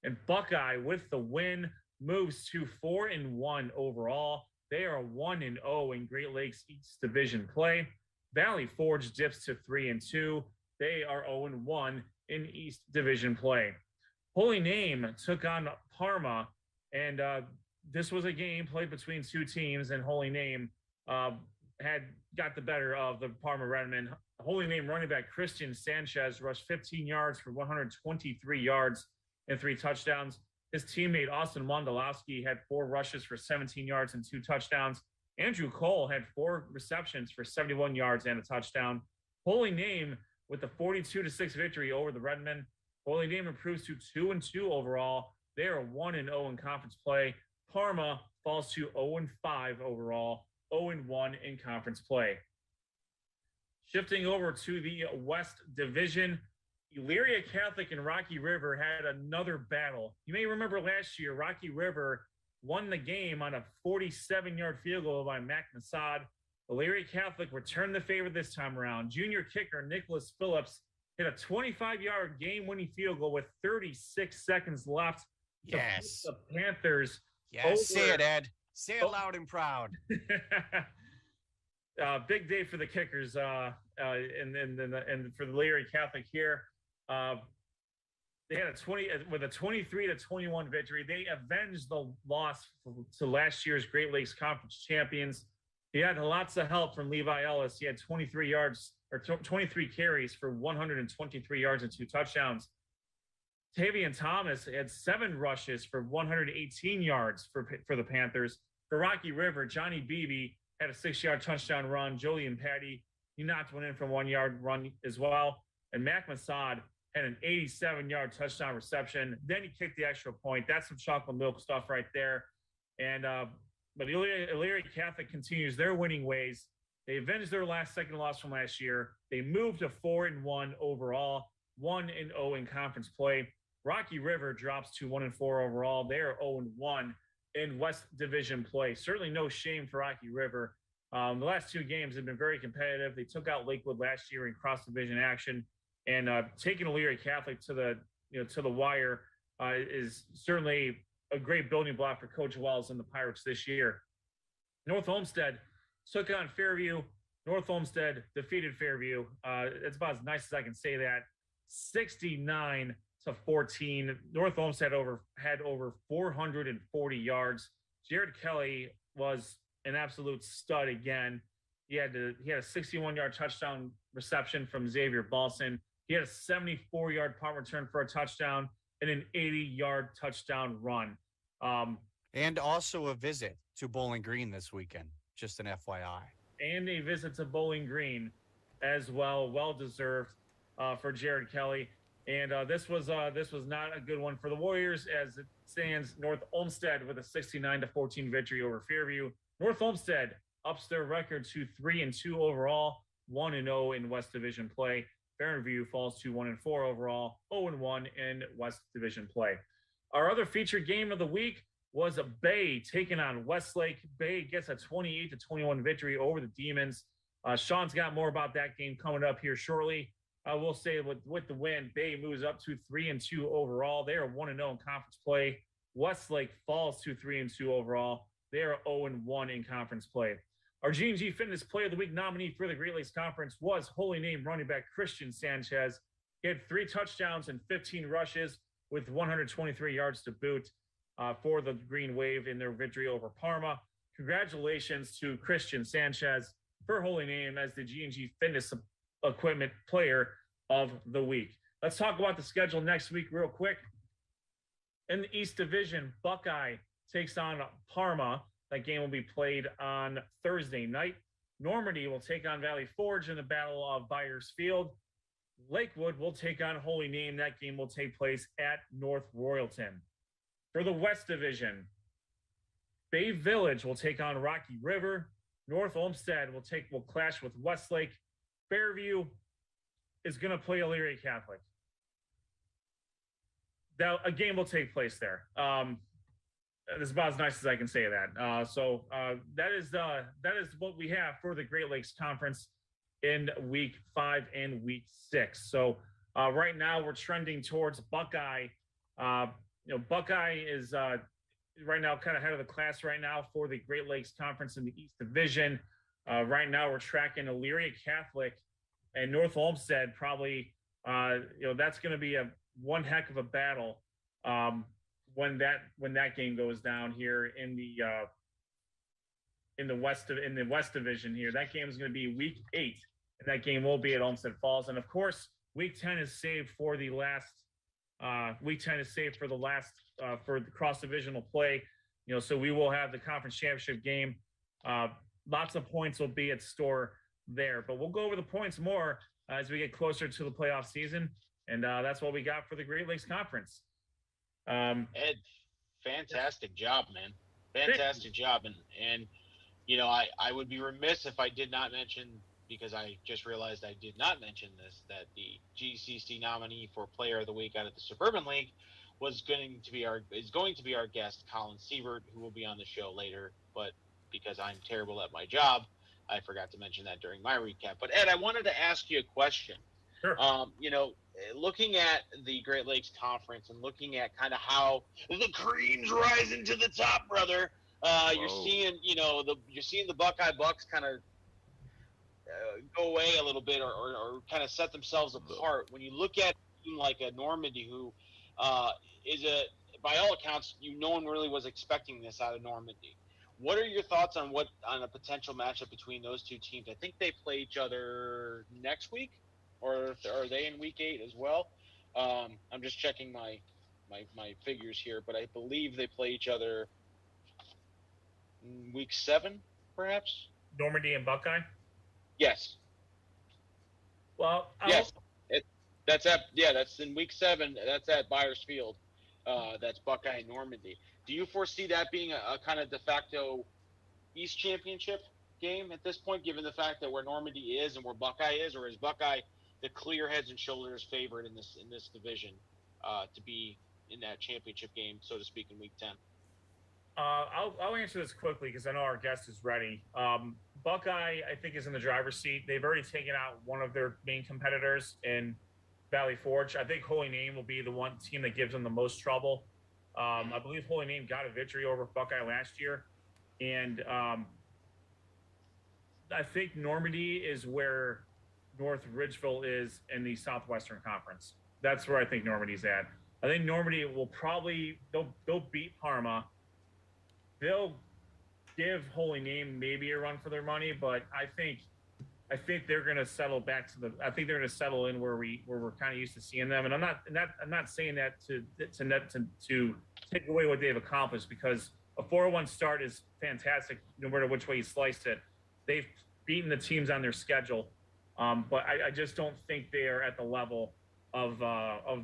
And Buckeye, with the win, moves to 4-1 overall. They are 1-0 in Great Lakes East Division play. Valley Forge dips to 3-2. They are 0-1 in East Division play. Holy Name took on Parma, and this was a game played between two teams, and Holy Name had got the better of the Parma Redmen. Holy Name running back Christian Sanchez rushed 15 yards for 123 yards and 3 touchdowns. His teammate Austin Mondolowski had 4 rushes for 17 yards and 2 touchdowns. Andrew Cole had 4 receptions for 71 yards and a touchdown. Holy Name with a 42-6 victory over the Redmen. Holy Name improves to 2-2 overall. They are 1-0 in conference play. Parma falls to 0-5 overall, 0-1 in conference play. Shifting over to the West Division, Elyria Catholic and Rocky River had another battle. You may remember last year, Rocky River won the game on a 47-yard field goal by Mac Masad. Elyria Catholic returned the favor this time around. Junior kicker Nicholas Phillips hit a 25-yard game-winning field goal with 36 seconds left. Yes. The Panthers. Yes, say it, Ed. Say it loud and proud. Big day for the kickers and for the Elyria Catholic here. They had a 23-21 victory. They avenged the loss to last year's Great Lakes Conference champions. He had lots of help from Levi Ellis. He had 23 carries for 123 yards and 2 touchdowns. Tavian Thomas had 7 rushes for 118 yards for the Panthers. For Rocky River, Johnny Beebe had a 6-yard touchdown run. Julian Patty, he knocked one in from 1-yard run as well. And Mac Masad had an 87-yard touchdown reception. Then he kicked the extra point. That's some chocolate milk stuff right there. And but Elyria Catholic continues their winning ways. They avenged their second loss from last year. They moved to 4-1 overall, 1-0 in conference play. Rocky River drops to 1-4 overall. They are 0-1 in West Division play. Certainly no shame for Rocky River. The last 2 games have been very competitive. They took out Lakewood last year in cross-division action, and taking Elyria Catholic to the wire is certainly a great building block for Coach Wells and the Pirates this year. North Olmsted took on Fairview. North Olmsted defeated Fairview. It's about as nice as I can say that. 69-14. North Olmsted had over 440 yards. Jared Kelly was an absolute stud again. He had a 61-yard touchdown reception from Xavier Balson. He had a 74-yard punt return for a touchdown and an 80-yard touchdown run. And also a visit to Bowling Green this weekend, just an FYI. And a visit to Bowling Green as well, well-deserved for Jared Kelly. And this was not a good one for the Warriors, as it stands North Olmsted with a 69-14 victory over Fairview. North Olmsted ups their record to 3-2 overall, 1-0 in West Division play. Fairview falls to 1-4 overall, 0-1 in West Division play. Our other featured game of the week was Bay taking on Westlake. Bay gets a 28-21 victory over the Demons. Sean's got more about that game coming up here shortly. I will say with the win, Bay moves up to 3-2 overall. They are 1-0 in conference play. Westlake falls to 3-2 overall. They are 0-1 in conference play. Our G&G Fitness Player of the Week nominee for the Great Lakes Conference was Holy Name running back Christian Sanchez. He had 3 touchdowns and 15 rushes with 123 yards to boot for the Green Wave in their victory over Parma. Congratulations to Christian Sanchez for Holy Name as the G&G Fitness Equipment Player of the Week. Let's talk about the schedule next week real quick. In the East Division, Buckeye takes on Parma. That game will be played on Thursday night. Normandy will take on Valley Forge in the Battle of Byers Field. Lakewood will take on Holy Name. That game will take place at North Royalton. For the West Division, Bay Village will take on Rocky River. North Olmsted will clash with Westlake. Fairview is going to play Elyria Catholic. A game will take place there. That's about as nice as I can say that. So that is what we have for the Great Lakes Conference. in week 5 and week 6. So right now we're trending towards Buckeye. Buckeye is right now kind of head of the class right now for the Great Lakes Conference in the East Division. Right now we're tracking Elyria Catholic and North Olmsted. Probably, that's going to be one heck of a battle when that game goes down here in the West Division here. That game is going to be week 8, and that game will be at Olmsted Falls. And of course, week 10 is saved for the last. For the cross divisional play. So we will have the conference championship game. Lots of points will be at store there, but we'll go over the points more as we get closer to the playoff season. And that's what we got for the Great Lakes Conference. Ed, fantastic job, man. Fantastic job. And I would be remiss if I did not mention, because I just realized I did not mention this, that the GCC nominee for Player of the Week out of the Suburban League is going to be our guest, Colin Seibert, who will be on the show later. But because I'm terrible at my job, I forgot to mention that during my recap. But Ed, I wanted to ask you a question. Sure. Looking at the Great Lakes Conference and looking at kind of how the cream's rising to the top, brother. You're seeing, you're seeing the Buckeye Bucks kind of go away a little bit or kind of set themselves apart. When you look at a team like a Normandy, who by all accounts, no one really was expecting this out of Normandy. What are your thoughts on a potential matchup between those two teams? I think they play each other next week, or are they in week 8 as well? I'm just checking my figures here, but I believe they play each other in week 7, perhaps. Normandy and Buckeye. Yes. Well, yes. That's in week 7. That's at Byers Field. That's Buckeye and Normandy. Do you foresee that being a kind of de facto East Championship game at this point, given the fact that where Normandy is and where Buckeye is, or is Buckeye the clear heads and shoulders favorite in this division to be in that championship game, so to speak, in week 10? I'll answer this quickly because I know our guest is ready. Buckeye, I think, is in the driver's seat. They've already taken out one of their main competitors in Valley Forge. I think Holy Name will be the one team that gives them the most trouble. I believe Holy Name got a victory over Buckeye last year. And I think Normandy is where North Ridgeville is in the Southwestern Conference. That's where I think Normandy's at. I think Normandy will they'll beat Parma. They'll give Holy Name maybe a run for their money, but I think they're going to settle back to I think they're going to settle in where we're kind of used to seeing them. And I'm not saying that to take away what they've accomplished, because a 4-1 start is fantastic no matter which way you slice it. They've beaten the teams on their schedule, but I just don't think they are at the level of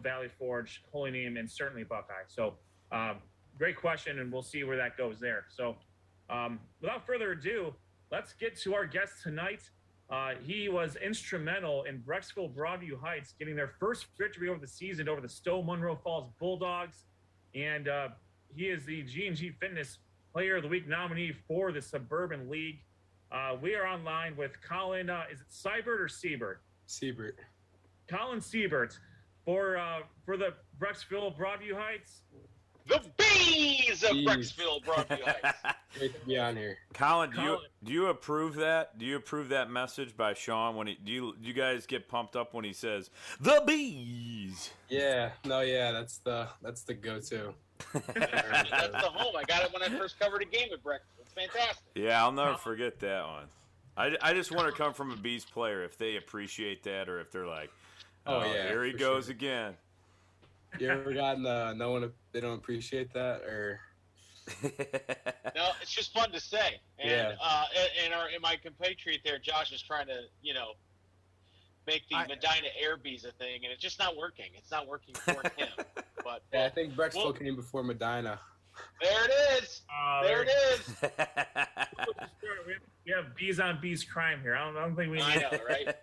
Valley Forge, Holy Name, and certainly Buckeye. So great question, and we'll see where that goes there. So without further ado, let's get to our guest tonight. He was instrumental in Brecksville Broadview Heights getting their first victory over the season over the Stowe Monroe Falls Bulldogs. And he is the G&G Fitness Player of the Week nominee for the Suburban League. We are online with Colin. Is it Seibert or Seibert? Seibert. Colin Seibert for the Brecksville Broadview Heights. The Bees of Brecksville Broadview Heights. Great to be on here. Colin, do you approve that? Do you approve that message by Sean when do you guys get pumped up when he says the Bees? Yeah, that's the go-to. That's the home. I got it when I first covered a game at Brecksville. It's fantastic. Yeah, I'll never forget that one. I just want to come from a Bees player if they appreciate that, or if they're like, here he goes again. You ever gotten they don't appreciate that, or? No, it's just fun to say. And and my compatriot there, Josh, is trying to make the Medina Air Bees a thing, and it's just not working. It's not working for him. But I think Brecksville came before Medina. There it is. There it is. We have bees on bees crime here. I don't think we need. I know, right?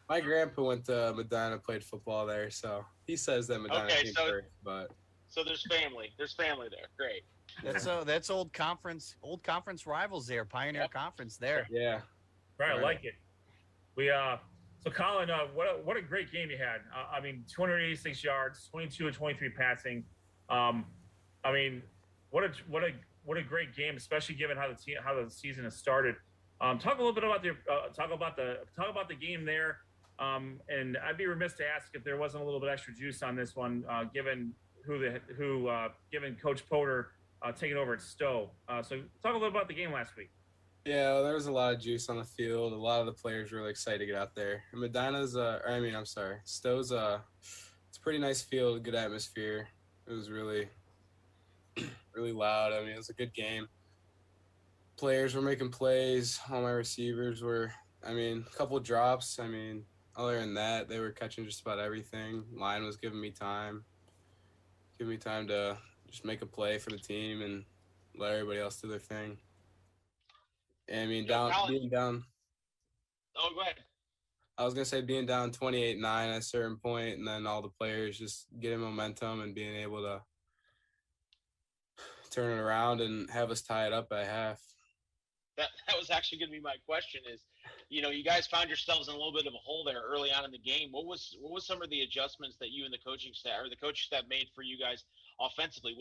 My grandpa went to Medina, played football there, so he says that Medina came first. But so there's family. There's family there. Great. That's old conference rivals there, Pioneer Conference there. Yeah. Right, I like it. So Colin, what a great game you had. I mean, 286 yards, 22 and 23 passing. I mean, what a great game, especially given how the season has started. Talk a little bit about talk about the game there. And I'd be remiss to ask if there wasn't a little bit extra juice on this one, given given Coach Potter taking over at Stowe. So talk a little about the game last week. Yeah, well, there was a lot of juice on the field. A lot of the players were really excited to get out there. And Stowe's it's a pretty nice field, good atmosphere. It was really, really loud. I mean, it was a good game. Players were making plays. All my receivers were, a couple of drops. Other than that, they were catching just about everything. Line was giving me time to just make a play for the team and let everybody else do their thing. Being down. Oh, go ahead. I was going to say being down 28-9 at a certain point, and then all the players just getting momentum and being able to turn it around and have us tie it up at half. That was actually going to be my question is, you guys found yourselves in a little bit of a hole there early on in the game. What was some of the adjustments that you and the coaching staff made for you guys offensively?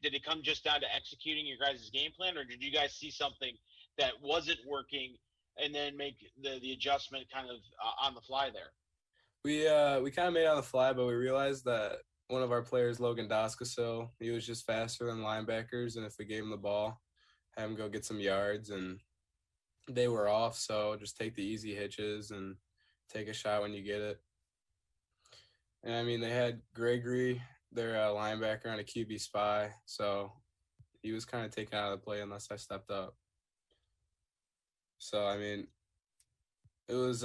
Did it come just down to executing your guys' game plan, or did you guys see something that wasn't working and then make the adjustment kind of on the fly there? We kind of made it on the fly, but we realized that one of our players, Logan Doskasil, he was just faster than linebackers, and if we gave him the ball, have him go get some yards, and they were off, so just take the easy hitches and take a shot when you get it. And, they had Gregory, their linebacker, on a QB spy, so he was kind of taken out of the play unless I stepped up. So, it was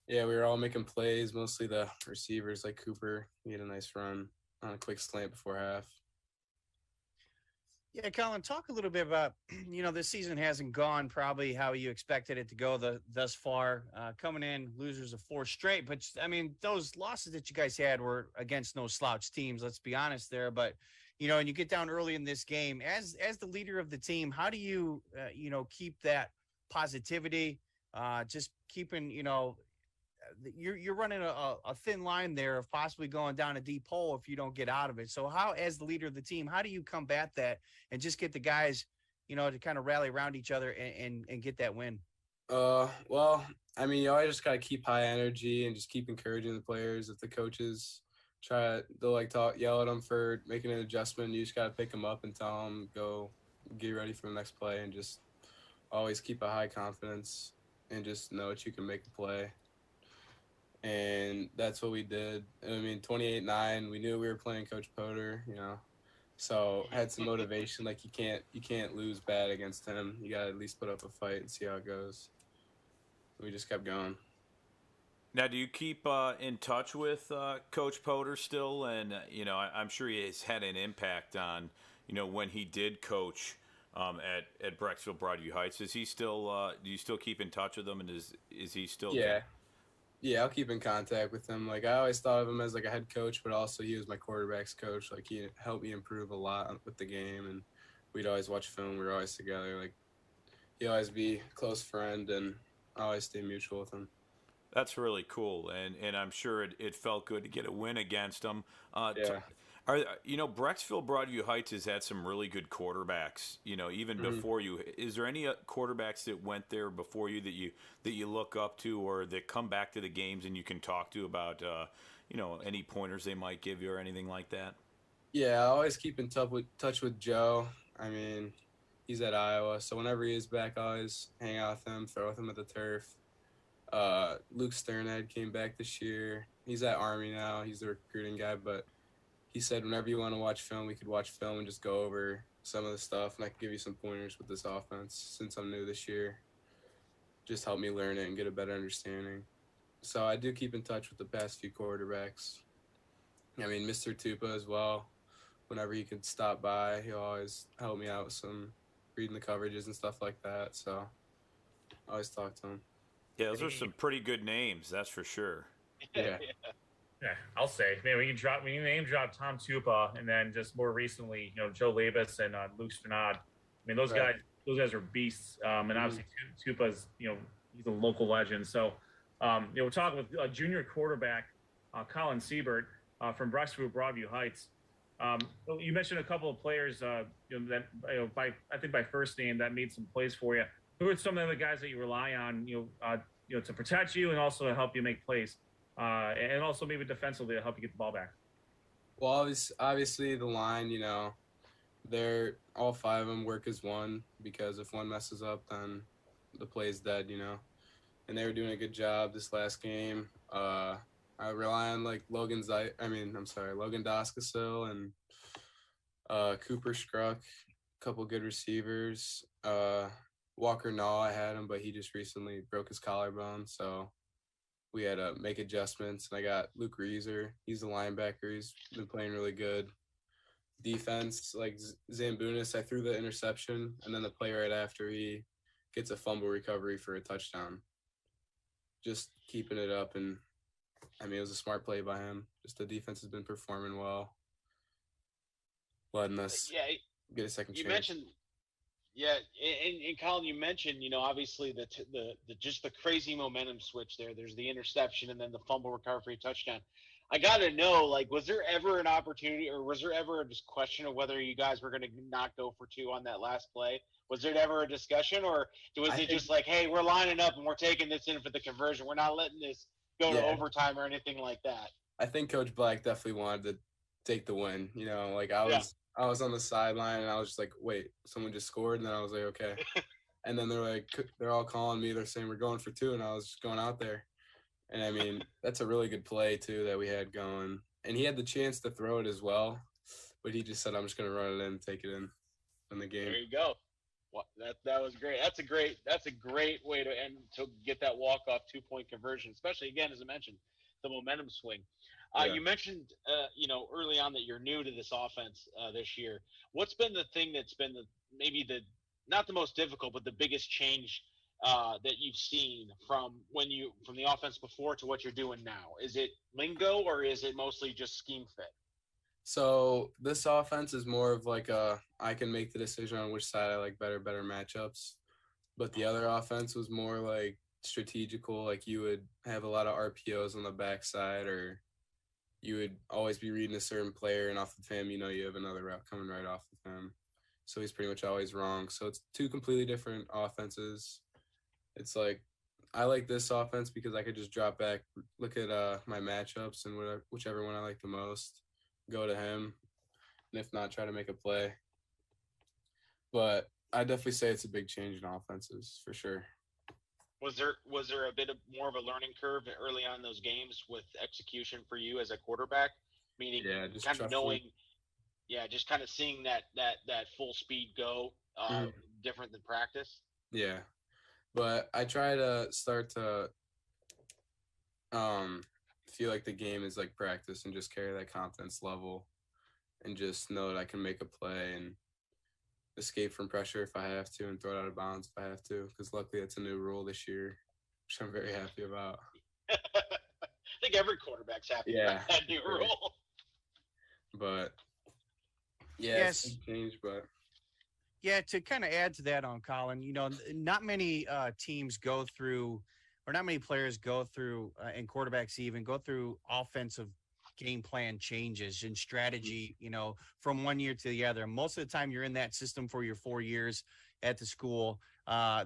we were all making plays, mostly the receivers like Cooper. He had a nice run on a quick slant before half. Yeah, Colin, talk a little bit about, this season hasn't gone probably how you expected it to go thus far. Coming in, losers of 4 straight. But, those losses that you guys had were against no slouch teams, let's be honest there. But, and you get down early in this game. As the leader of the team, how do you, keep that positivity, just keeping, you're running a thin line there of possibly going down a deep hole if you don't get out of it. So how, as the leader of the team, how do you combat that and just get the guys, to kind of rally around each other and get that win? Well, you always just got to keep high energy and just keep encouraging the players. If the coaches they'll yell at them for making an adjustment, you just got to pick them up and tell them, go get ready for the next play, and just always keep a high confidence and just know that you can make a play. And that's what we did. 28-9, we knew we were playing Coach Potter, so had some motivation. Like, you can't lose bad against him. You got to at least put up a fight and see how it goes. We just kept going. Now, do you keep in touch with Coach Potter still? And, I'm sure he has had an impact on, when he did coach at Brecksville, Broadview Heights. Is he still do you still keep in touch with him, and is he still Yeah, I'll keep in contact with him. Like, I always thought of him as like a head coach, but also he was my quarterback's coach. Like, he helped me improve a lot with the game, and we'd always watch film. We were always together. Like, he'd always be a close friend, and I always stay mutual with him. That's really cool, and I'm sure it felt good to get a win against him. Yeah. Brecksville, Broadview Heights has had some really good quarterbacks. Even before you. Is there any quarterbacks that went there before you that you look up to, or that come back to the games and you can talk to about any pointers they might give you or anything like that? Yeah, I always keep in touch with Joe. He's at Iowa, so whenever he is back, I always hang out with him, throw with him at the turf. Luke Sternhead came back this year. He's at Army now. He's the recruiting guy, but he said whenever you want to watch film, we could watch film and just go over some of the stuff, and I could give you some pointers with this offense since I'm new this year. Just help me learn it and get a better understanding. So I do keep in touch with the past few quarterbacks. Mr. Tupa as well. Whenever he could stop by, he'll always help me out with some reading the coverages and stuff like that. So I always talk to him. Yeah, those are some pretty good names, that's for sure. Yeah. Yeah, I'll say, man, we can name drop Tom Tupa, and then just more recently, Joe Labus and Luke Sternad. Those those guys are beasts. And obviously Tupa's, he's a local legend. So, we're talking with a junior quarterback, Colin Seibert from Brecksville, Broadview Heights. You mentioned a couple of players, by first name that made some plays for you. Who are some of the guys that you rely on, to protect you and also to help you make plays, and also maybe defensively to help you get the ball back? Well, obviously the line, they're all 5 of them work as one, because if one messes up, then the play's dead, And they were doing a good job this last game. I rely on Logan Doskasil and Cooper Struck, a couple good receivers. Walker Naw, I had him, but he just recently broke his collarbone, so we had to make adjustments. And I got Luke Reeser. He's a linebacker. He's been playing really good. Defense, Zambunis, I threw the interception, and then the play right after, he gets a fumble recovery for a touchdown. Just keeping it up, and it was a smart play by him. Just the defense has been performing well, letting us get a second chance. You mentioned, and Colin, you mentioned, obviously the just the crazy momentum switch there. There's the interception and then the fumble recovery touchdown. I got to know, was there ever an opportunity, or was there ever a just question of whether you guys were going to not go for 2 on that last play? Was there ever a discussion, or was it just hey, we're lining up and we're taking this in for the conversion? We're not letting this go to overtime or anything like that? I think Coach Black definitely wanted to take the win. I was on the sideline and I was just wait, someone just scored, and then I was okay. And then they're all calling me. They're saying we're going for 2, and I was just going out there. And that's a really good play too that we had going. And he had the chance to throw it as well, but he just said, "I'm just going to run it in and take it in the game." There you go. Well, that was great. That's a great way to get that walk-off 2-point conversion, especially, again, as I mentioned, the momentum swing. You mentioned, early on that you're new to this offense this year. What's been the thing that's been not the most difficult, but the biggest change that you've seen from the offense before to what you're doing now? Is it lingo, or is it mostly just scheme fit? So this offense is more of I can make the decision on which side I like better matchups. But the other offense was more strategical. You would have a lot of RPOs on the backside, or you would always be reading a certain player, and off of him, you have another route coming right off of him. So he's pretty much always wrong. So it's 2 completely different offenses. It's I like this offense because I could just drop back, look at my matchups, and whichever one I like the most, go to him, and if not, try to make a play. But I definitely say it's a big change in offenses for sure. Was there a bit of more of a learning curve early on in those games with execution for you as a quarterback? Meaning, just kind of knowing, just kind of seeing that full speed go, different than practice. Yeah, but I try to start to feel like the game is practice, and just carry that confidence level, and just know that I can make a play and escape from pressure if I have to, and throw it out of bounds if I have to, because luckily it's a new rule this year, which I'm very happy about. I think every quarterback's happy about that new rule. But it's a change, but to kind of add to that on Colin, not many teams go through, or not many players go through, and quarterbacks even go through offensive game plan changes and strategy, from one year to the other. Most of the time you're in that system for your 4 years at the school.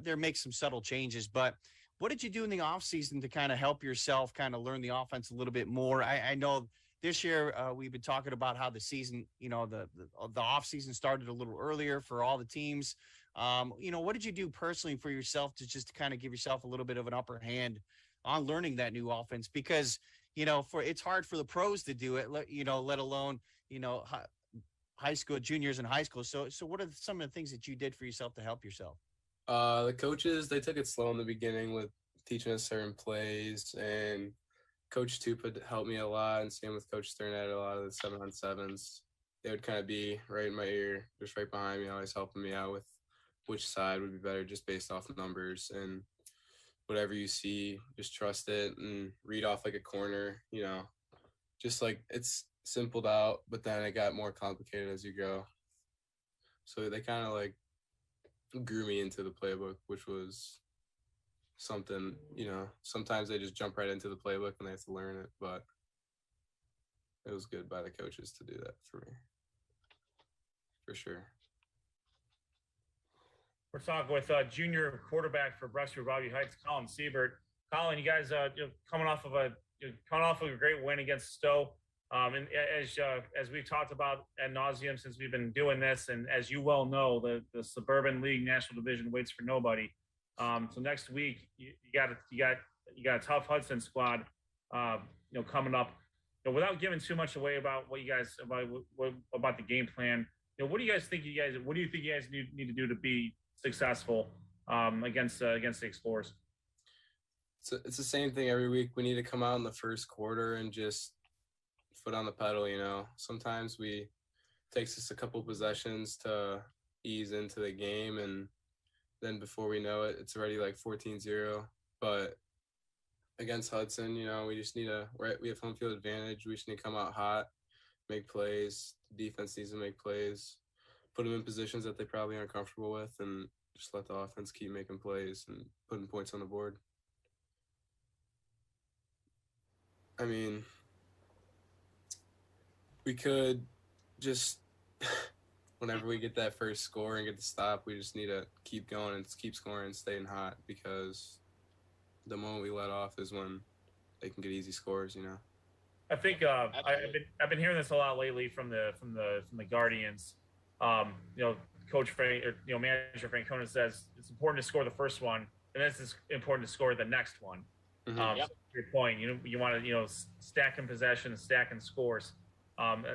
There makes some subtle changes, but what did you do in the off season to kind of help yourself kind of learn the offense a little bit more? I know this year we've been talking about how the season, the off season started a little earlier for all the teams. What did you do personally for yourself to just kind of give yourself a little bit of an upper hand on learning that new offense? Because it's hard for the pros to do it, let alone, high school juniors in high school. So what are some of the things that you did for yourself to help yourself? The coaches, they took it slow in the beginning with teaching us certain plays, and Coach Tupa helped me a lot, and same with Coach Sternad, a lot of the 7-on-7s. They would kind of be right in my ear, just right behind me, always helping me out with which side would be better, just based off numbers. And whatever you see, just trust it and read off a corner, just it's simpled out, but then it got more complicated as you go. So they kind of grew me into the playbook, which was something, sometimes they just jump right into the playbook and they have to learn it, but it was good by the coaches to do that for me, for sure. We're talking with junior quarterback for Brecksville Broadview Heights, Colin Seibert. Colin, you guys coming off of a great win against Stowe. And as we've talked about ad nauseum since we've been doing this, and as you well know, the Suburban League National Division waits for nobody. So next week you got a tough Hudson squad, coming up. Without giving too much away about what you guys about the game plan, what do you think you guys need to do to be successful against the Explorers? It's the same thing every week. We need to come out in the first quarter and just foot on the pedal. Sometimes takes us a couple possessions to ease into the game, and then before we know it, it's already like 14-0. But against Hudson, we just need we have home field advantage. We just need to come out hot, make plays. The defense needs to make plays, put them in positions that they probably aren't comfortable with, and just let the offense keep making plays and putting points on the board. I mean, we could just, whenever we get that first score and get the stop, we just need to keep going and keep scoring and staying hot, because the moment we let off is when they can get easy scores. I think I've been hearing this a lot lately from the Guardians. Coach Frank, Manager Frank Conan says it's important to score the first one, and it's important to score the next one. Mm-hmm. So to your point, you want to stack in possession, stack in scores,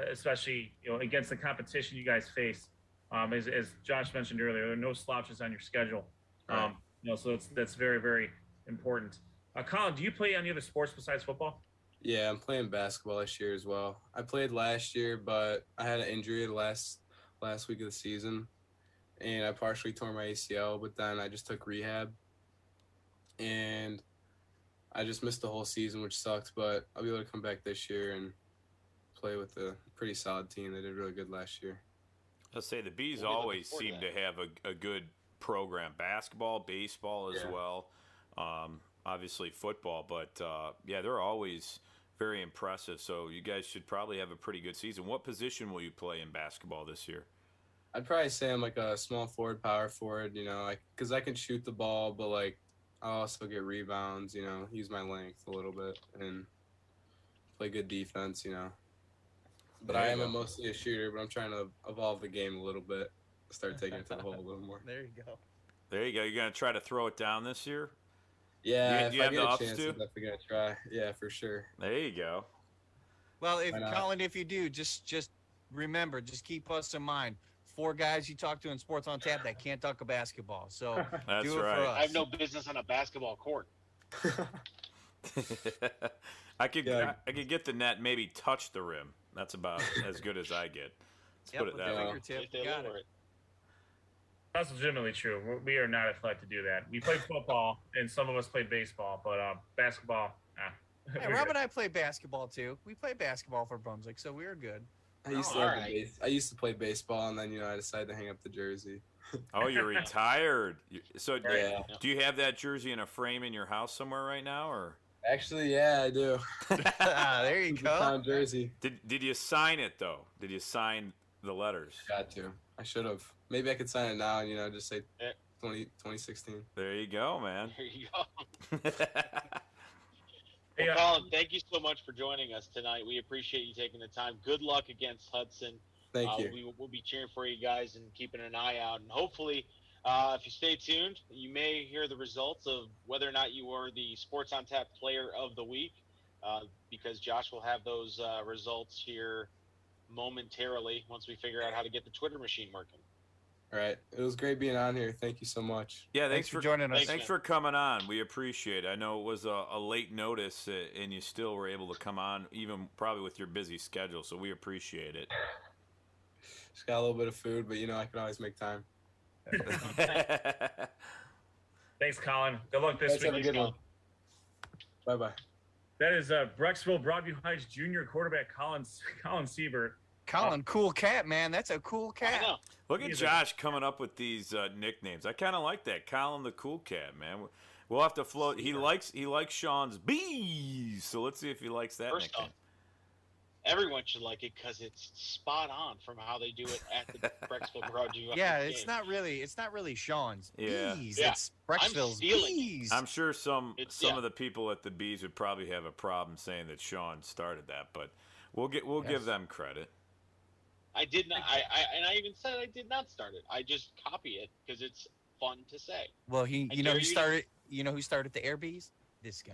especially against the competition you guys face. As Josh mentioned earlier, there are no slouches on your schedule. Right. So that's very, very important. Colin, do you play any other sports besides football? Yeah, I'm playing basketball this year as well. I played last year, but I had an injury the last week of the season, and I partially tore my ACL, but then I just took rehab, and I just missed the whole season, which sucked, but I'll be able to come back this year and play with a pretty solid team. They did really good last year. I'll say the Bees always seem to have a good program. Basketball, baseball as well. Obviously football, but they're always very impressive. So you guys should probably have a pretty good season. What position will you play in basketball this year? I'd probably say I'm like a small forward, power forward, because I can shoot the ball, but I'll also get rebounds, use my length a little bit and play good defense, But I am mostly a shooter, but I'm trying to evolve the game a little bit, start taking it to the hole a little more. There you go. You're going to try to throw it down this year? Yeah, do you have I get the a ups chance, to? I'm definitely going to try. Yeah, for sure. There you go. Well, Colin, if you do, just remember, just keep us in mind. 4 guys you talk to in Sports on Tap that can't dunk a basketball. So That's do it right. for us. I have no business on a basketball court. I could get the net, maybe touch the rim. That's about as good as I get. Let's put it that way. Fingertip, If they got lower it. it. That's legitimately true. We are not athletic to do that. We play football, and some of us play baseball, but basketball, Hey, Rob and I play basketball too. We play basketball for Brunswick, so we were good. I used to play baseball, and then I decided to hang up the jersey. Oh, you're retired. So Yeah. do you have that jersey in a frame in your house somewhere right now, or? Actually, yeah, I do. There you go. Town jersey. Did you sign it though? Did you sign the letters? Got to. I should have. Maybe I could sign it now and just say 2016. There you go, man. There you go. Well, Colin, thank you so much for joining us tonight. We appreciate you taking the time. Good luck against Hudson. Thank you. We'll be cheering for you guys and keeping an eye out. And hopefully, if you stay tuned, you may hear the results of whether or not you are the Sports on Tap Player of the Week, because Josh will have those results here momentarily once we figure out how to get the Twitter machine working. All right. It was great being on here. Thank you so much. Yeah, Thanks for joining us. Thanks for coming on. We appreciate it. I know it was a late notice, and you still were able to come on, even probably with your busy schedule, so we appreciate it. Just got a little bit of food, but I can always make time. Thanks, Colin. Good luck this Guys, have a week. good one. Bye-bye. That is Brecksville Broadview Heights junior quarterback Colin Seibert. Colin, cool cat, man. That's a cool I cat. know. Look at Josh coming up with these nicknames. I kind of like that. Colin the Cool Cat, man. We'll have to float. He likes Sean's bees, so let's see if he likes that First nickname. off, everyone should like it because it's spot on from how they do it at the Brecksville Broadview. Yeah, it's not really Sean's Yeah. bees. Yeah. It's Brecksville's stealing it. bees. I'm sure some Yeah. of the people at the bees would probably have a problem saying that Sean started that, but we'll give them credit. I did not. I even said I did not start it. I just copy it because it's fun to say. Well, I dare you to- started. You know who started the air bees? This guy.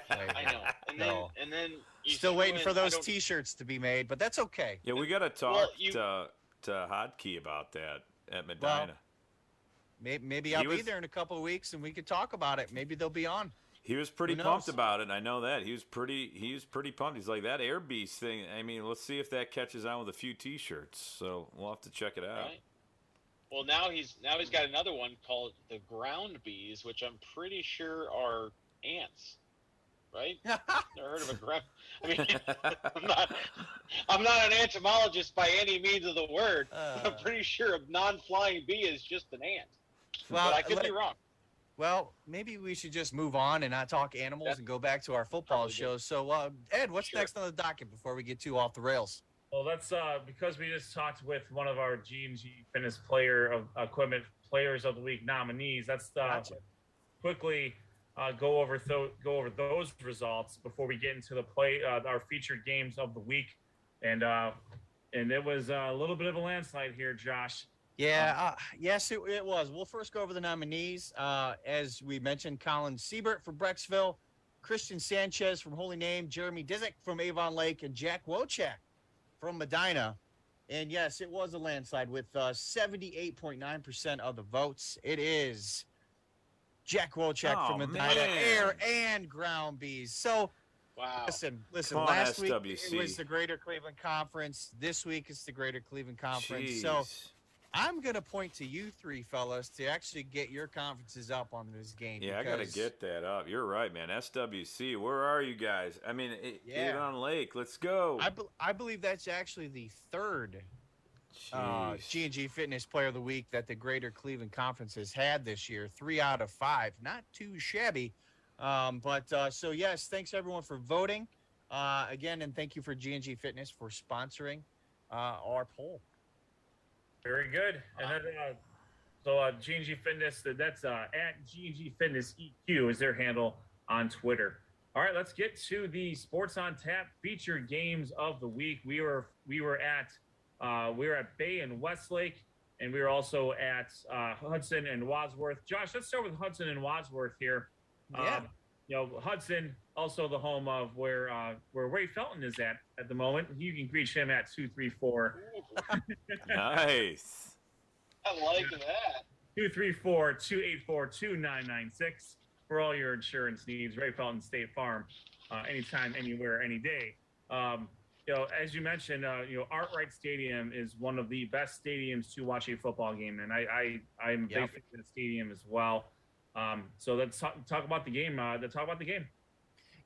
I know. And then you Still see waiting when for those I don't- T-shirts to be made, but that's okay. Yeah, we got to talk Well, you- to Hodkey about that at Medina. Maybe I'll He be was- there in a couple of weeks and we could talk about it. Maybe they'll be on. He was pretty Who pumped knows? about it. I know that. He was pretty pumped. He's like, that Air Beast thing, I mean, let's see if that catches on with a few T-shirts. So we'll have to check it out. Right. Well, now he's got another one called the ground bees, which I'm pretty sure are ants. Right? Never heard of a ground. I mean, I'm not an entomologist by any means of the word. I'm pretty sure a non-flying bee is just an ant. Well, But I could be wrong. Well, maybe we should just move on and not talk animals and go back to our football Probably show. So, Ed, what's Sure. next on the docket before we get too off the rails? Well, that's because we just talked with one of our G&G Fitness Player of Equipment Players of the Week nominees. Let's Gotcha. quickly go over those results before we get into the our featured games of the week. And it was a little bit of a landslide here, Josh. Yeah, yes, it was. We'll first go over the nominees. As we mentioned, Colin Seibert from Brecksville, Christian Sanchez from Holy Name, Jeremy Disick from Avon Lake, and Jack Wojcik from Medina. And yes, it was a landslide with 78.9% of the votes. It is Jack Wojcik from Medina, man. air and ground bees. So Wow. listen. Come on, Last week SWC. it was the Greater Cleveland Conference. This week it's the Greater Cleveland Conference. So Jeez. I'm going to point to you three fellas to actually get your conferences up on this game. Yeah, I got to because- get that up. You're right, man. SWC, where are you guys? I mean, Yeah. Avon Lake, let's go. I believe that's actually the third Jeez. G&G Fitness Player of the Week that the Greater Cleveland Conference has had this year. 3 out of 5. Not too shabby. So, yes, thanks everyone for voting. Again, and thank you for G&G Fitness for sponsoring our poll. Very good. And then, G&G Fitness, that's at G&G Fitness EQ is their handle on Twitter. All right, let's get to the Sports on Tap featured games of the week. We were at Bay and Westlake, and we were also at Hudson and Wadsworth. Josh, let's start with Hudson and Wadsworth here. Yeah. Hudson, also the home of where Ray Felton is at the moment. You can reach him at 234. Nice. I like that. 234-284-2996 for all your insurance needs. Ray Felton State Farm, anytime, anywhere, any day. As you mentioned, Arkwright Stadium is one of the best stadiums to watch a football game, and I'm a big fan of the stadium as well. So let's talk about the game.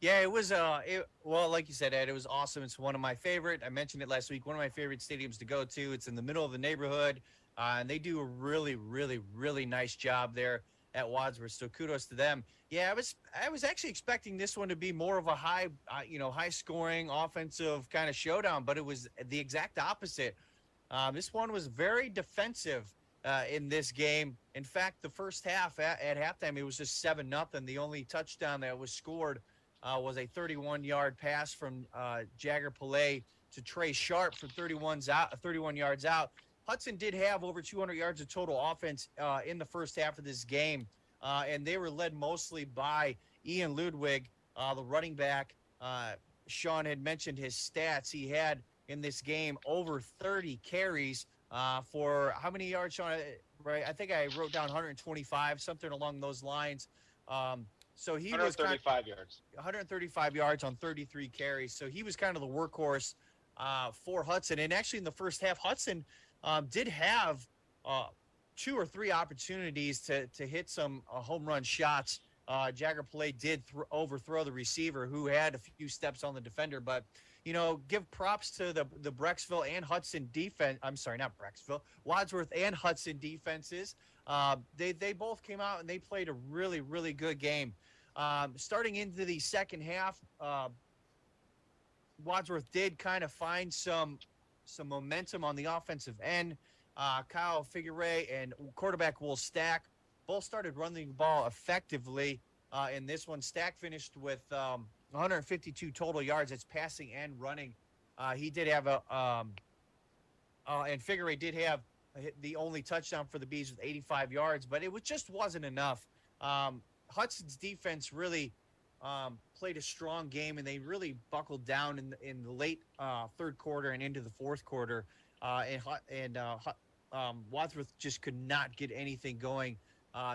Yeah, it was. Well, like you said, Ed, it was awesome. It's one of my favorite. I mentioned it last week. One of my favorite stadiums to go to. It's in the middle of the neighborhood, and they do a really, really, really nice job there at Wadsworth. So kudos to them. Yeah, I was actually expecting this one to be more of a high scoring offensive kind of showdown, but it was the exact opposite. This one was very defensive in this game. In fact, the first half at halftime, it was just 7-0. The only touchdown that was scored was a 31-yard pass from Jagger Pillay to Trey Sharp for 31 yards out. Hudson did have over 200 yards of total offense in the first half of this game, and they were led mostly by Ian Ludwig, the running back. Sean had mentioned his stats. He had in this game over 30 carries for how many yards, Sean? Right, I think I wrote down 125, something along those lines. So he was 135 yards. 135 yards on 33 carries. So he was kind of the workhorse for Hudson. And actually in the first half, Hudson did have 2 or 3 opportunities to hit some home run shots. Jagger Pillay did overthrow the receiver who had a few steps on the defender. But give props to the Brecksville and Hudson defense. I'm sorry, not Brecksville, Wadsworth and Hudson defenses. They both came out and they played a really, really good game. Starting into the second half, Wadsworth did kind of find some momentum on the offensive end. Kyle Figueroa and quarterback Will Stack both started running the ball effectively. In this one, Stack finished with 152 total yards. It's passing and running. He did have and Figueroa did have the only touchdown for the Bees with 85 yards, but it just wasn't enough. Hudson's defense really played a strong game, and they really buckled down in the late third quarter and into the fourth quarter. Wadsworth just could not get anything going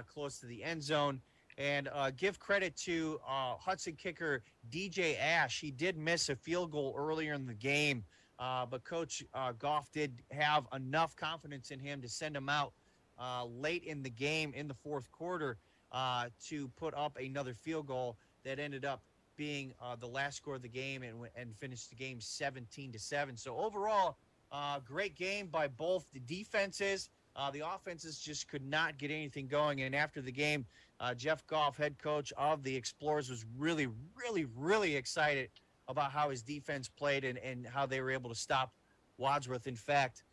close to the end zone. And give credit to Hudson kicker DJ Ash. He did miss a field goal earlier in the game, but Coach Goff did have enough confidence in him to send him out late in the game in the fourth quarter to put up another field goal that ended up being the last score of the game and finished the game 17-7. So overall, great game by both the defenses. The offenses just could not get anything going. And after the game, Jeff Goff, head coach of the Explorers, was really, really, really excited about how his defense played and how they were able to stop Wadsworth. In fact,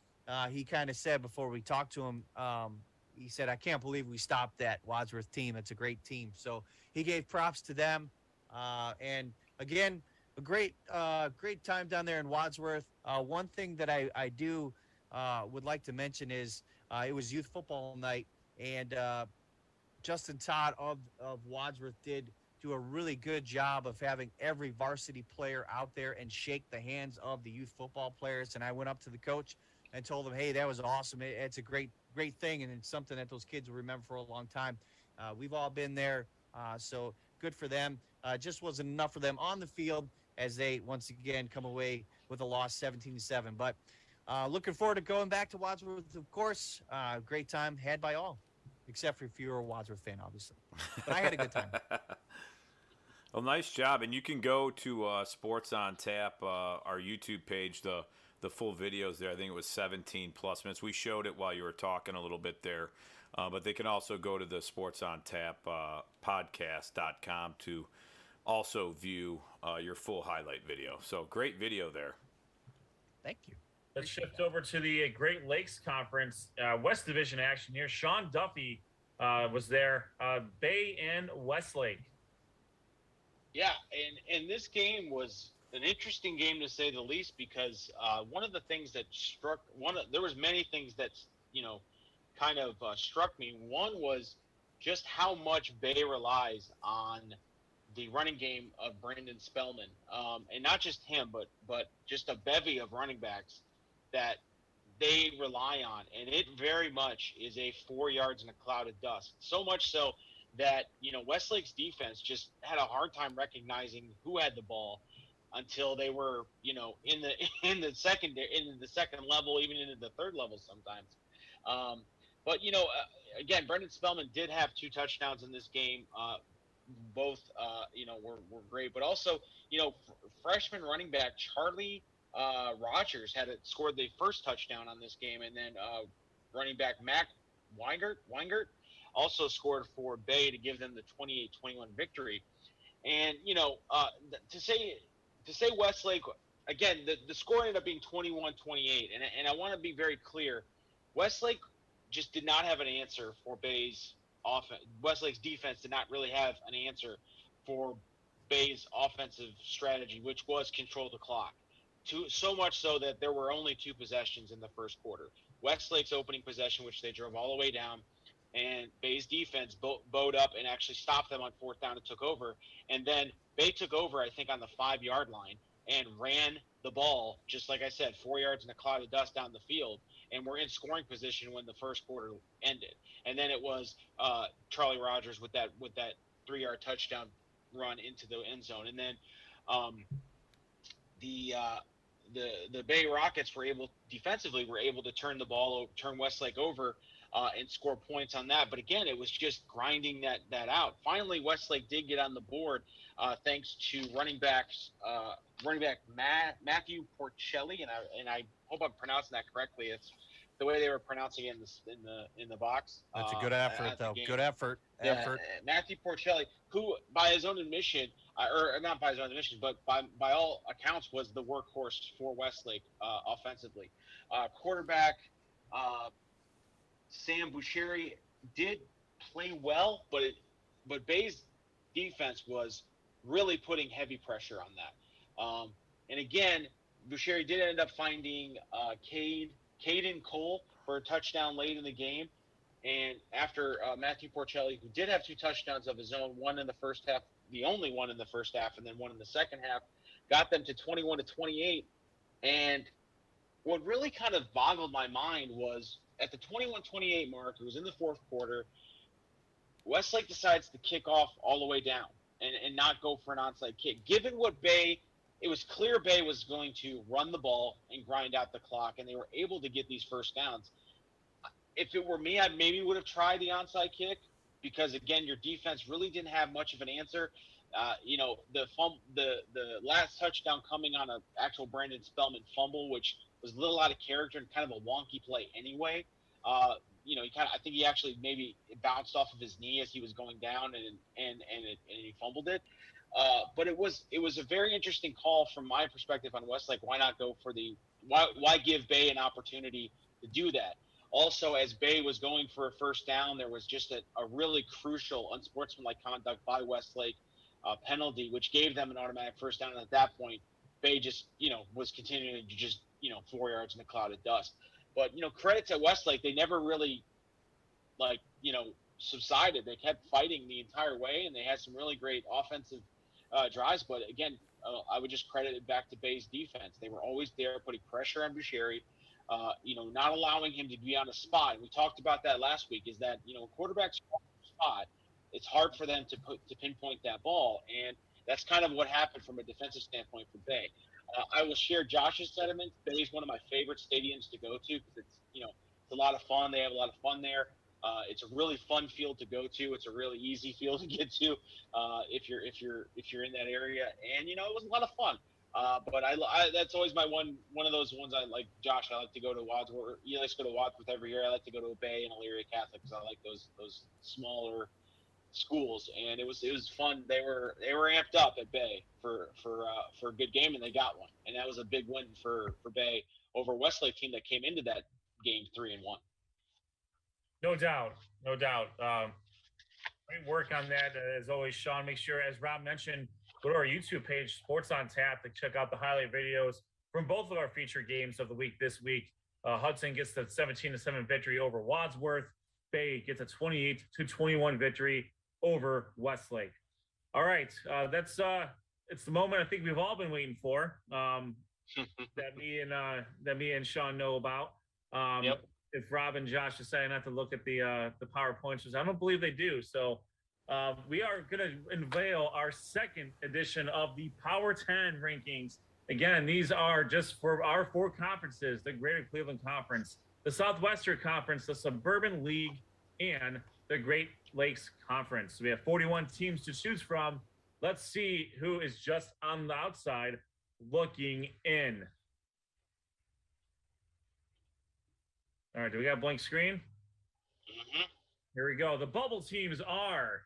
he kind of said before we talked to him, he said, "I can't believe we stopped that Wadsworth team. It's a great team." So he gave props to them. And again, a great time down there in Wadsworth. One thing that I do would like to mention is it was youth football night, and Justin Todd of Wadsworth did do a really good job of having every varsity player out there and shake the hands of the youth football players. And I went up to the coach and told him, "Hey, that was awesome. It's a great thing, and it's something that those kids will remember for a long time." We've all been there, so good for them. Just wasn't enough for them on the field as they once again come away with a loss 17-7. But looking forward to going back to Wadsworth, of course. Great time had by all, except for if you were a Wadsworth fan, obviously. But I had a good time. Well, nice job. And you can go to Sports on Tap, our YouTube page, the full videos there. I think it was 17+ minutes. We showed it while you were talking a little bit there. But they can also go to the Sports on Tap podcast.com to also view your full highlight video. So great video there. Thank you. Let's shift over to the Great Lakes Conference West Division action here. Sean Duffy was there, Bay and Westlake. Yeah, and this game was an interesting game to say the least, because one of the things that there was many things that kind of struck me. One was just how much Bay relies on the running game of Brandon Spellman, and not just him, but just a bevy of running backs that they rely on, and it very much is a 4 yards in a cloud of dust. So much so that Westlake's defense just had a hard time recognizing who had the ball until they were in the second level, even into the third level sometimes. But again, Brendan Spellman did have 2 touchdowns in this game. Both were great, but also freshman running back Charlie Rogers had scored the first touchdown on this game, and then running back Mac Weingart also scored for Bay to give them the 28-21 victory. And to say Westlake, again, the score ended up being 21-28, and I want to be very clear, Westlake just did not have an answer for Bay's offense. Westlake's defense did not really have an answer for Bay's offensive strategy, which was control the clock. So much so that there were only 2 possessions in the first quarter. Westlake's opening possession, which they drove all the way down, and Bay's defense bowed up and actually stopped them on 4th down and took over. And then Bay took over, I think, on the 5-yard line and ran the ball, just like I said, 4 yards in a cloud of dust down the field, and we're in scoring position when the first quarter ended. And then it was Charlie Rogers with that 3-yard touchdown run into the end zone. And then the Bay Rockets were able to turn Westlake over and score points on that. But again, it was just grinding that out. Finally, Westlake did get on the board thanks to running back Matthew Porcelli, and I hope I'm pronouncing that correctly. It's the way they were pronouncing it in the box. That's a good effort, though. Good effort. Yeah, Matthew Porcelli, who by his own admission, or not by his own admission, but by all accounts was the workhorse for Westlake offensively. Quarterback Sam Boucheri did play well, but Bay's defense was really putting heavy pressure on that. And again, Boucheri did end up finding Caden Cole for a touchdown late in the game. And after Matthew Porcelli, who did have 2 touchdowns of his own, one in the first half, the only one in the first half, and then one in the second half, got them to 21-28. And what really kind of boggled my mind was at the 21-28 mark, it was in the fourth quarter, Westlake decides to kick off all the way down and not go for an onside kick. Given what it was clear Bay was going to run the ball and grind out the clock, and they were able to get these first downs. If it were me, I maybe would have tried the onside kick because, again, your defense really didn't have much of an answer. The last touchdown coming on an actual Brandon Spellman fumble, which was a little out of character and kind of a wonky play anyway. I think he actually maybe bounced off of his knee as he was going down and he fumbled it. But it was a very interesting call from my perspective on Westlake. Why not go for why give Bay an opportunity to do that? Also, as Bay was going for a first down, there was just a really crucial unsportsmanlike conduct by Westlake penalty, which gave them an automatic first down. And at that point, Bay just, was continuing to just, 4 yards in a cloud of dust. But, credit to Westlake, they never really, subsided. They kept fighting the entire way, and they had some really great offensive drives. But, again, I would just credit it back to Bay's defense. They were always there putting pressure on Boucheri. Not allowing him to be on a spot. We talked about that last week, is that, quarterbacks on a spot, it's hard for them to pinpoint that ball. And that's kind of what happened from a defensive standpoint for Bay. I will share Josh's sentiments. Bay is one of my favorite stadiums to go to because it's a lot of fun. They have a lot of fun there. It's a really fun field to go to. It's a really easy field to get to if you're in that area. And, it was a lot of fun. But I that's always my one of those ones I like. Josh, I like to go to Wadsworth. You like to go to Wadsworth every year. I like to go to a Bay and Elyria Catholic because I like those smaller schools. And it was fun. They were amped up at Bay for a good game, and they got one. And that was a big win for Bay over a Westlake team that came into that game 3-1. No doubt. Great work on that as always, Sean. Make sure, as Rob mentioned, go to our YouTube page, Sports on Tap, to check out the highlight videos from both of our featured games of the week this week. Hudson gets the 17-7 victory over Wadsworth. Bay gets a 28-21 victory over Westlake. All right, it's the moment I think we've all been waiting for. That me and Sean know about. Yep. If Rob and Josh decided not to look at the PowerPoints, I don't believe they do. So we are going to unveil our second edition of the Power 10 rankings. Again, these are just for our 4 conferences: the Greater Cleveland Conference, the Southwestern Conference, the Suburban League, and the Great Lakes Conference. So we have 41 teams to choose from. Let's see who is just on the outside looking in. All right, do we got a blank screen? Mm-hmm. Here we go. The bubble teams are,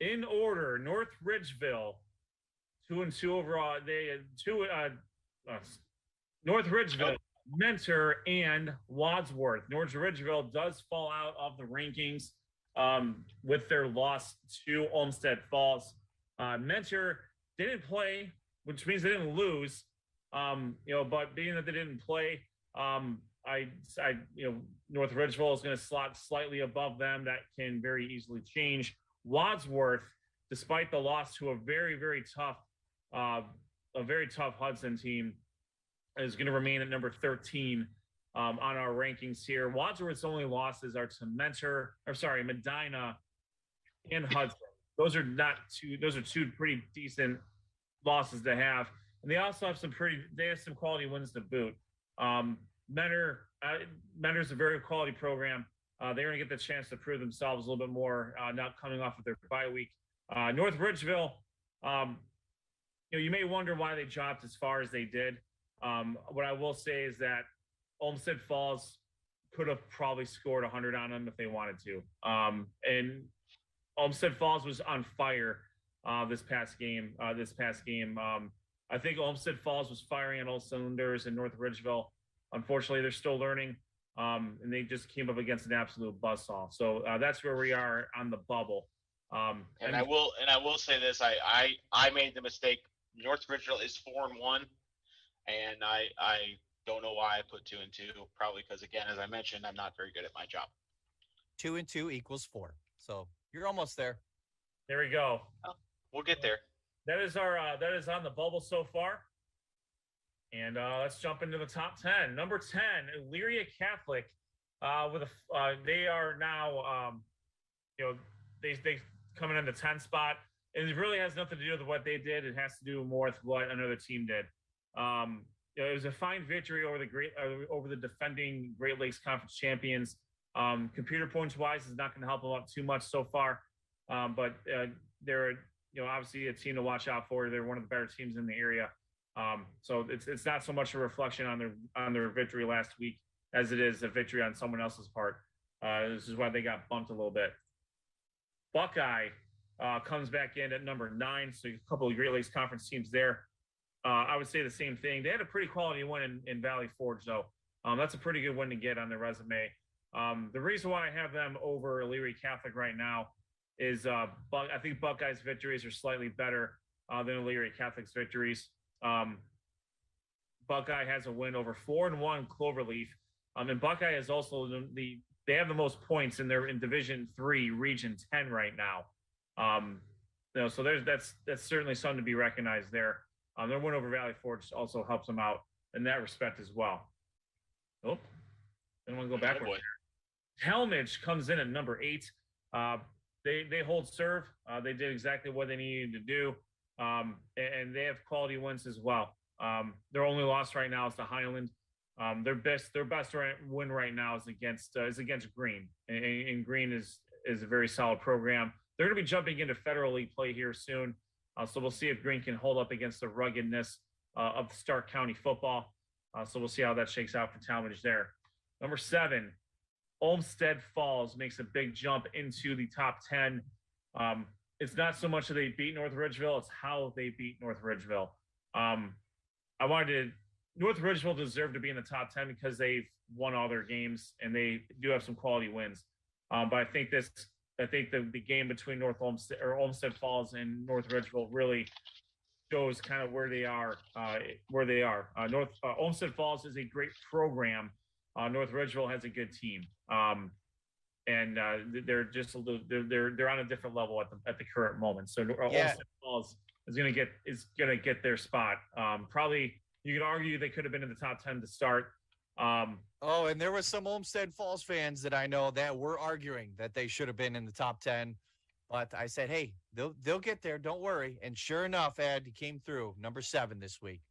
in order, North Ridgeville, 2-2 overall. North Ridgeville, Mentor, and Wadsworth. North Ridgeville does fall out of the rankings with their loss to Olmsted Falls. Mentor didn't play, which means they didn't lose. But being that they didn't play, North Ridgeville is going to slot slightly above them. That can very easily change. Wadsworth, despite the loss to a very, very tough Hudson team, is going to remain at number 13 on our rankings here. Wadsworth's only losses are to Medina and Hudson. those are two pretty decent losses to have. And they also have some quality wins to boot. Mentor's a very quality program. They're going to get the chance to prove themselves a little bit more, not coming off of their bye week. North Ridgeville, you may wonder why they dropped as far as they did. What I will say is that Olmsted Falls could have probably scored 100 on them if they wanted to. And Olmsted Falls was on fire this past game. I think Olmsted Falls was firing on all cylinders in North Ridgeville. Unfortunately, they're still learning, and they just came up against an absolute buzzsaw. So that's where we are on the bubble. And I will say this: I made the mistake. North Ridgeville is 4-1, and I don't know why I put 2-2. Probably because, again, as I mentioned, I'm not very good at my job. 2 and 2 equals 4. So you're almost there. There we go. Well, we'll get there. That is on the bubble so far. And let's jump into the top 10. Number 10, Elyria Catholic. They are now, they coming in the 10th spot. And it really has nothing to do with what they did. It has to do more with what another team did. It was a fine victory over the defending Great Lakes Conference champions. Computer points wise is not going to help them out too much so far, but they're obviously a team to watch out for. They're one of the better teams in the area. So it's not so much a reflection on their victory last week as it is a victory on someone else's part. This is why they got bumped a little bit. Buckeye comes back in at number 9. So a couple of Great Lakes Conference teams there. I would say the same thing. They had a pretty quality win in Valley Forge, though. That's a pretty good win to get on their resume. The reason why I have them over Elyria Catholic right now is I think Buckeye's victories are slightly better than Elyria Catholic's victories. Buckeye has a win over 4-1 Cloverleaf, and Buckeye is also they have the most points in Division 3, Region 10 right now. So that's certainly something to be recognized there. Their win over Valley Forge also helps them out in that respect as well. Oh, I don't want to go backward. Talmadge comes in at number 8. They hold serve. They did exactly what they needed to do, and they have quality wins as well. Their only loss right now is to Highland. Their best win right now is against Green, and Green is a very solid program. They're going to be jumping into Federal League play here soon, so we'll see if Green can hold up against the ruggedness of Stark County football. So we'll see how that shakes out for Talmadge there. Number 7, Olmsted Falls makes a big jump into the top 10. It's not so much that they beat North Ridgeville, it's how they beat North Ridgeville. North Ridgeville deserved to be in the top 10 because they've won all their games and they do have some quality wins. But I think the game between Olmsted Falls and North Ridgeville really shows kind of where they are. Olmsted Falls is a great program. North Ridgeville has a good team, and they're just they're on a different level at the current moment. So Olmsted Falls is gonna get their spot. Probably you could argue they could have been in the top 10 to start. And there was some Olmsted Falls fans that I know that were arguing that they should have been in the top 10. But I said, hey, they'll get there. Don't worry. And sure enough, Ed, he came through, number 7 this week.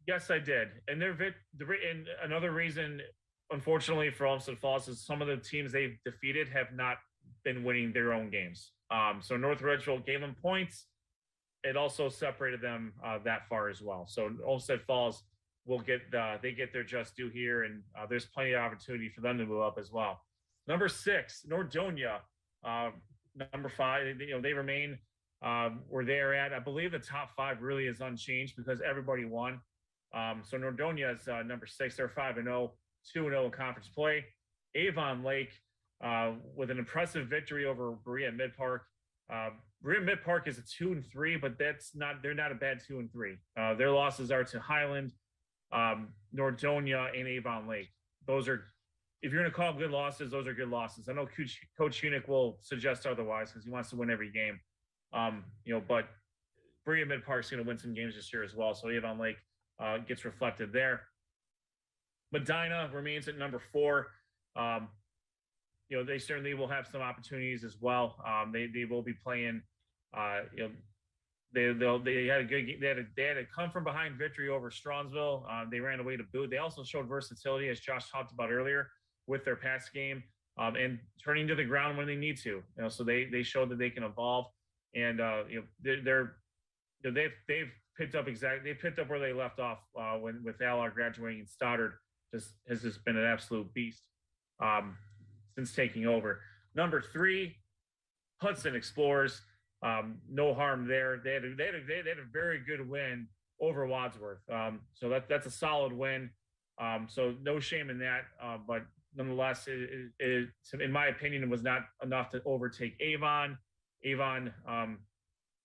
Yes, I did. And and another reason, unfortunately, for Olmsted Falls is some of the teams they've defeated have not been winning their own games. So North Ridgeville gave them points. It also separated them that far as well. So Olmsted Falls will get their just due here, and there's plenty of opportunity for them to move up as well. Number 6, Nordonia. Number 5, they remain where they're at. I believe the top 5 really is unchanged because everybody won. So Nordonia is number 6. They're 5-0, 2-0 in conference play. Avon Lake with an impressive victory over Berea-Midpark. Berea-Midpark is a 2-3, but they're not a bad 2-3. Their losses are to Highland, Nordonia, and Avon Lake. Those are, if you're going to call them good losses, those are good losses. I know Coach Hunick will suggest otherwise because he wants to win every game. But Berea-Midpark is going to win some games this year as well. So Avon Lake gets reflected there. Medina remains at number 4. They certainly will have some opportunities as well. They will be playing You know, they had a good they had a come from behind victory over Strongsville. They ran away to boot. They also showed versatility, as Josh talked about earlier, with their pass game and turning to the ground when they need to. You know, so they showed that they can evolve, and you know they've picked up where they left off when with Allard graduating and Stoddard has just been an absolute beast since taking over. Number 3, Hudson Explorers. No harm there. They had a very good win over Wadsworth. So that's a solid win. So no shame in that. But nonetheless, it, in my opinion, it was not enough to overtake Avon. Avon,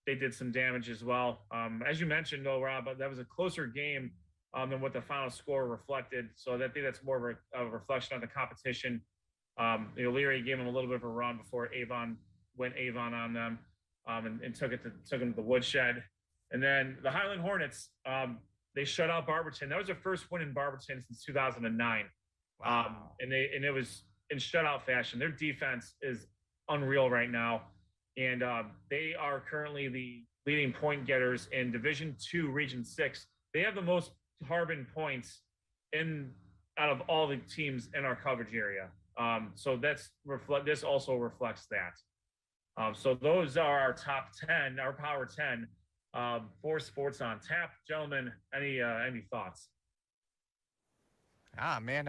they did some damage as well. As you mentioned, though, Rob, that was a closer game than what the final score reflected. So I think that's more of a reflection on the competition. You know, Leary gave them a little bit of a run before Avon went Avon on them. And took them to the woodshed. And then the Highland Hornets, they shut out Barberton. That was their first win in Barberton since 2009. Wow. And it was in shutout fashion. Their defense is unreal right now. And they are currently the leading point getters in Division II, Region 6. They have the most Harbin points out of all the teams in our coverage area. So this also reflects that. So those are our top 10, our Power 10 for Sports on Tap. Gentlemen, any thoughts? Man,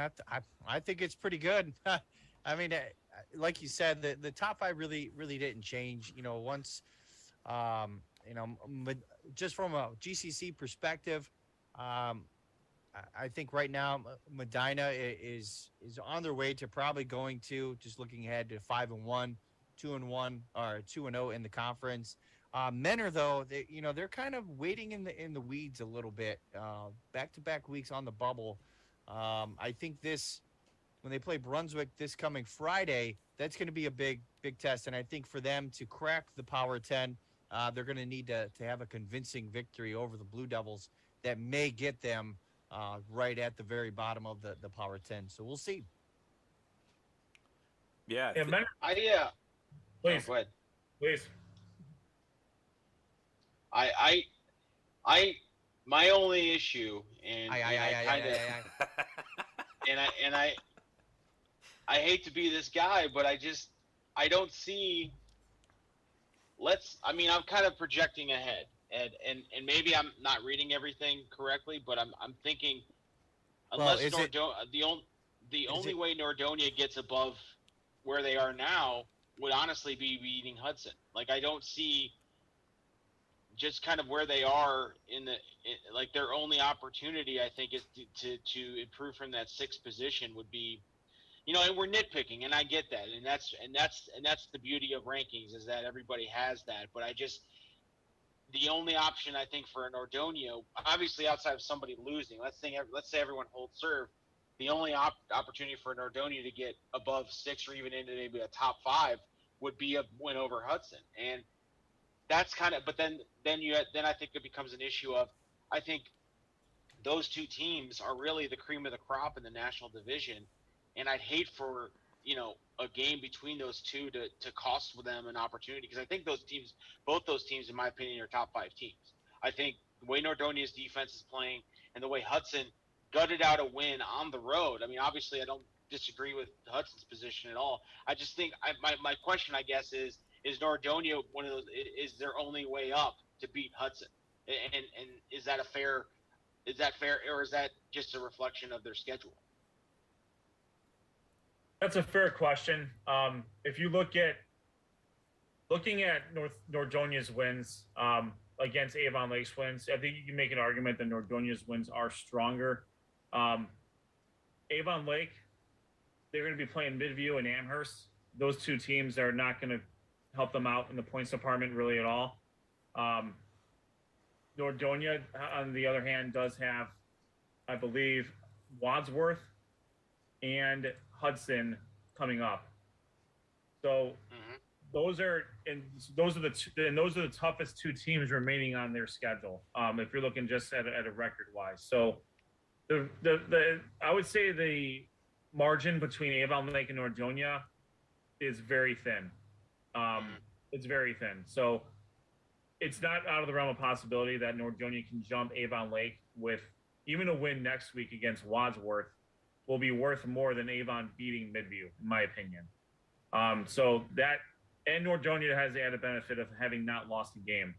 I think it's pretty good. I mean, like you said, the top 5 really didn't change. You know, once, you know, just from a GCC perspective, I think right now Medina is on their way to probably going to, just looking ahead to 5-1. 2-1 or 2-0 in the conference. Menor, though, they're kind of waiting in the weeds a little bit. Back-to-back weeks on the bubble. I think when they play Brunswick this coming Friday, that's going to be a big test. And I think for them to crack the Power 10, they're going to need to have a convincing victory over the Blue Devils that may get them right at the very bottom of the Power 10. So we'll see. Yeah. Please. Go ahead. Please. My only issue, and I hate to be this guy, but I don't see. I'm kind of projecting ahead, and maybe I'm not reading everything correctly, but I'm thinking, unless the only way Nordonia gets above where they are now would honestly be beating Hudson. Like, I don't see just kind of where they are like their only opportunity, I think, is to improve from that 6th position would be, you know, and we're nitpicking, and I get that. And that's the beauty of rankings, is that everybody has that. But the only option I think for Nordonia, obviously outside of somebody losing, let's say everyone holds serve, the only opportunity for Nordonia to get above 6 or even into maybe a top 5 would be a win over Hudson. And that's kind of, but then I think it becomes an issue of, I think those two teams are really the cream of the crop in the national division. And I'd hate for, you know, a game between those two to cost them an opportunity. Because I think both those teams, in my opinion, are top 5 teams. I think the way Nordonia's defense is playing and the way Hudson gutted out a win on the road. I mean, obviously, I don't disagree with Hudson's position at all. I just think my question, I guess, is Nordonia one of those? Is their only way up to beat Hudson? And is that fair, or is that just a reflection of their schedule? That's a fair question. If you looking at Nordonia's wins against Avon Lake's wins, I think you can make an argument that Nordonia's wins are stronger. Avon Lake, they're going to be playing Midview and Amherst. Those two teams are not going to help them out in the points department really at all. Nordonia, on the other hand, does have, I believe, Wadsworth and Hudson coming up. So those are the toughest 2 teams remaining on their schedule. If you're looking just at a record wise. So I would say the margin between Avon Lake and Nordonia is very thin. It's very thin. So it's not out of the realm of possibility that Nordonia can jump Avon Lake with even a win next week against Wadsworth will be worth more than Avon beating Midview, in my opinion. So that, and Nordonia has the added benefit of having not lost a game.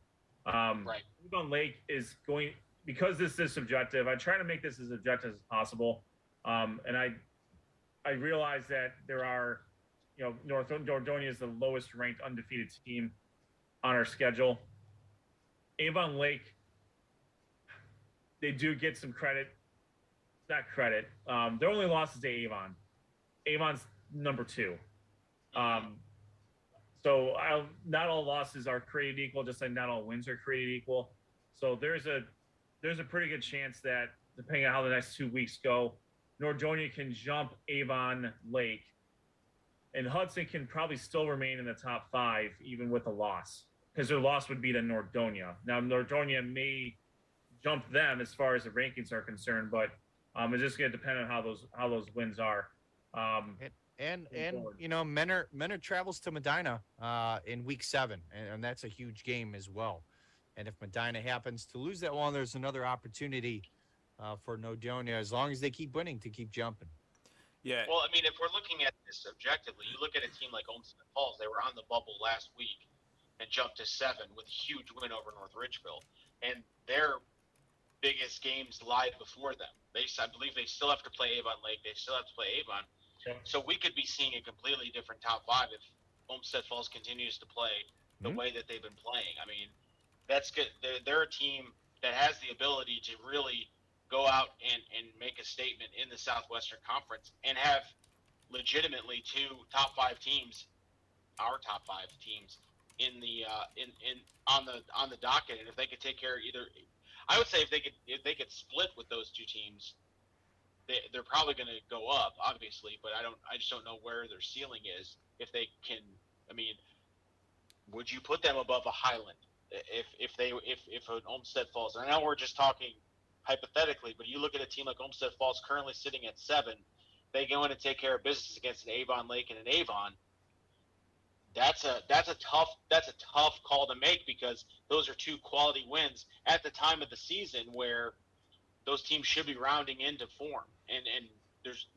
Right. Avon Lake is going, because this is subjective, I try to make this as objective as possible. And I realize that there are, Nordonia is the lowest ranked undefeated team on our schedule. Avon Lake, they do get some credit. Not credit. Their only loss is to Avon. Avon's number 2. So not all losses are created equal, just like not all wins are created equal. So there's a pretty good chance that, depending on how the next 2 weeks go, Nordonia can jump Avon Lake, and Hudson can probably still remain in the top 5 even with a loss, because their loss would be to Nordonia. Now Nordonia may jump them as far as the rankings are concerned, but it's just going to depend on how those wins are. And Menor travels to Medina in week 7, and that's a huge game as well. And if Medina happens to lose that one, there's another opportunity for Nordonia, as long as they keep winning, to keep jumping. Yeah. Well, I mean, if we're looking at this objectively, you look at a team like Olmsted Falls. They were on the bubble last week and jumped to 7 with a huge win over North Ridgeville, and their biggest games lied before them. I believe they still have to play Avon Lake. They still have to play Avon. Yeah. So we could be seeing a completely different top 5 if Olmsted Falls continues to play the way that they've been playing. I mean, that's good. They're a team that has the ability to really go out and make a statement in the Southwestern Conference and have legitimately 2 top 5 teams, our top 5 teams, in the on the docket. And if they could take care of either, I would say if they could split with those 2 teams, they're probably going to go up, obviously, but I just don't know where their ceiling is. If they can, I mean, would you put them above a Highland if an Olmsted Falls? And I know we're just talking hypothetically, but you look at a team like Olmsted Falls currently sitting at 7, they go in and take care of business against an Avon Lake and an Avon. That's a tough call to make, because those are 2 quality wins at the time of the season where those teams should be rounding into form, and there's,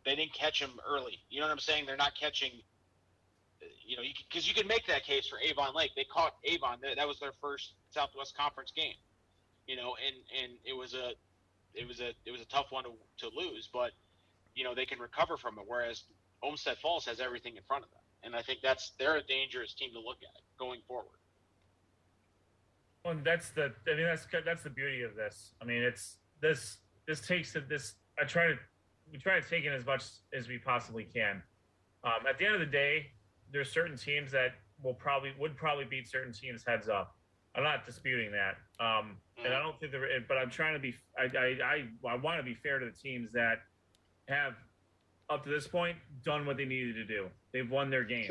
they didn't catch them early. You know what I'm saying? They're not catching, because you can make that case for Avon Lake. They caught Avon. That was their first Southwest Conference game, and it was a tough one to lose, but they can recover from it. Whereas Olmsted Falls has everything in front of them, and I think they're a dangerous team to look at going forward. Well, that's the beauty of this. I mean, it's this takes this. We try to take in as much as we possibly can. At the end of the day, there's certain teams that would probably beat certain teams heads up. I'm not disputing that, and I don't think but I'm trying to be. I want to be fair to the teams that have, up to this point, done what they needed to do. They've won their games.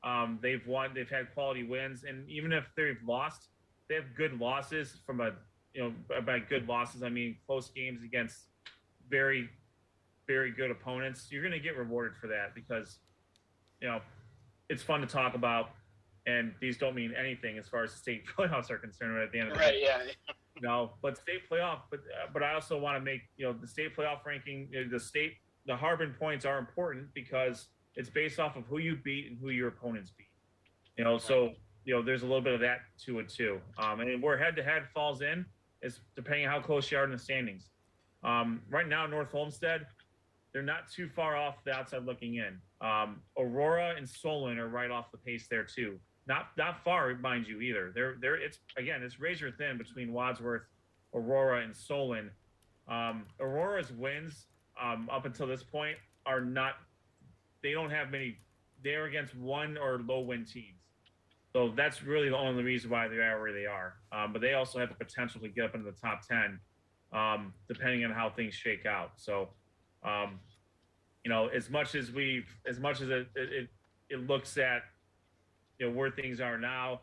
Sure. They've had quality wins, and even if they've lost, they have good losses by good losses, I mean close games against very, very good opponents. You're going to get rewarded for that, because, it's fun to talk about, and these don't mean anything as far as the state playoffs are concerned at the end of the day. Right, yeah. But state playoff, but I also want to make, the state playoff ranking, the Harbin points are important, because it's based off of who you beat and who your opponents beat. So there's a little bit of that to it too. And where head-to-head falls in is depending on how close you are in the standings. Right now, North Olmsted, they're not too far off the outside looking in. Aurora and Solon are right off the pace there too. Not far, mind you, either. It's razor thin between Wadsworth, Aurora, and Solon. Aurora's wins up until this point are not. They don't have many. They're against 1 or low win teams. So that's really the only reason why they are where they are. But they also have the potential to get up into the top 10, depending on how things shake out. So, as much as it looks at, where things are now,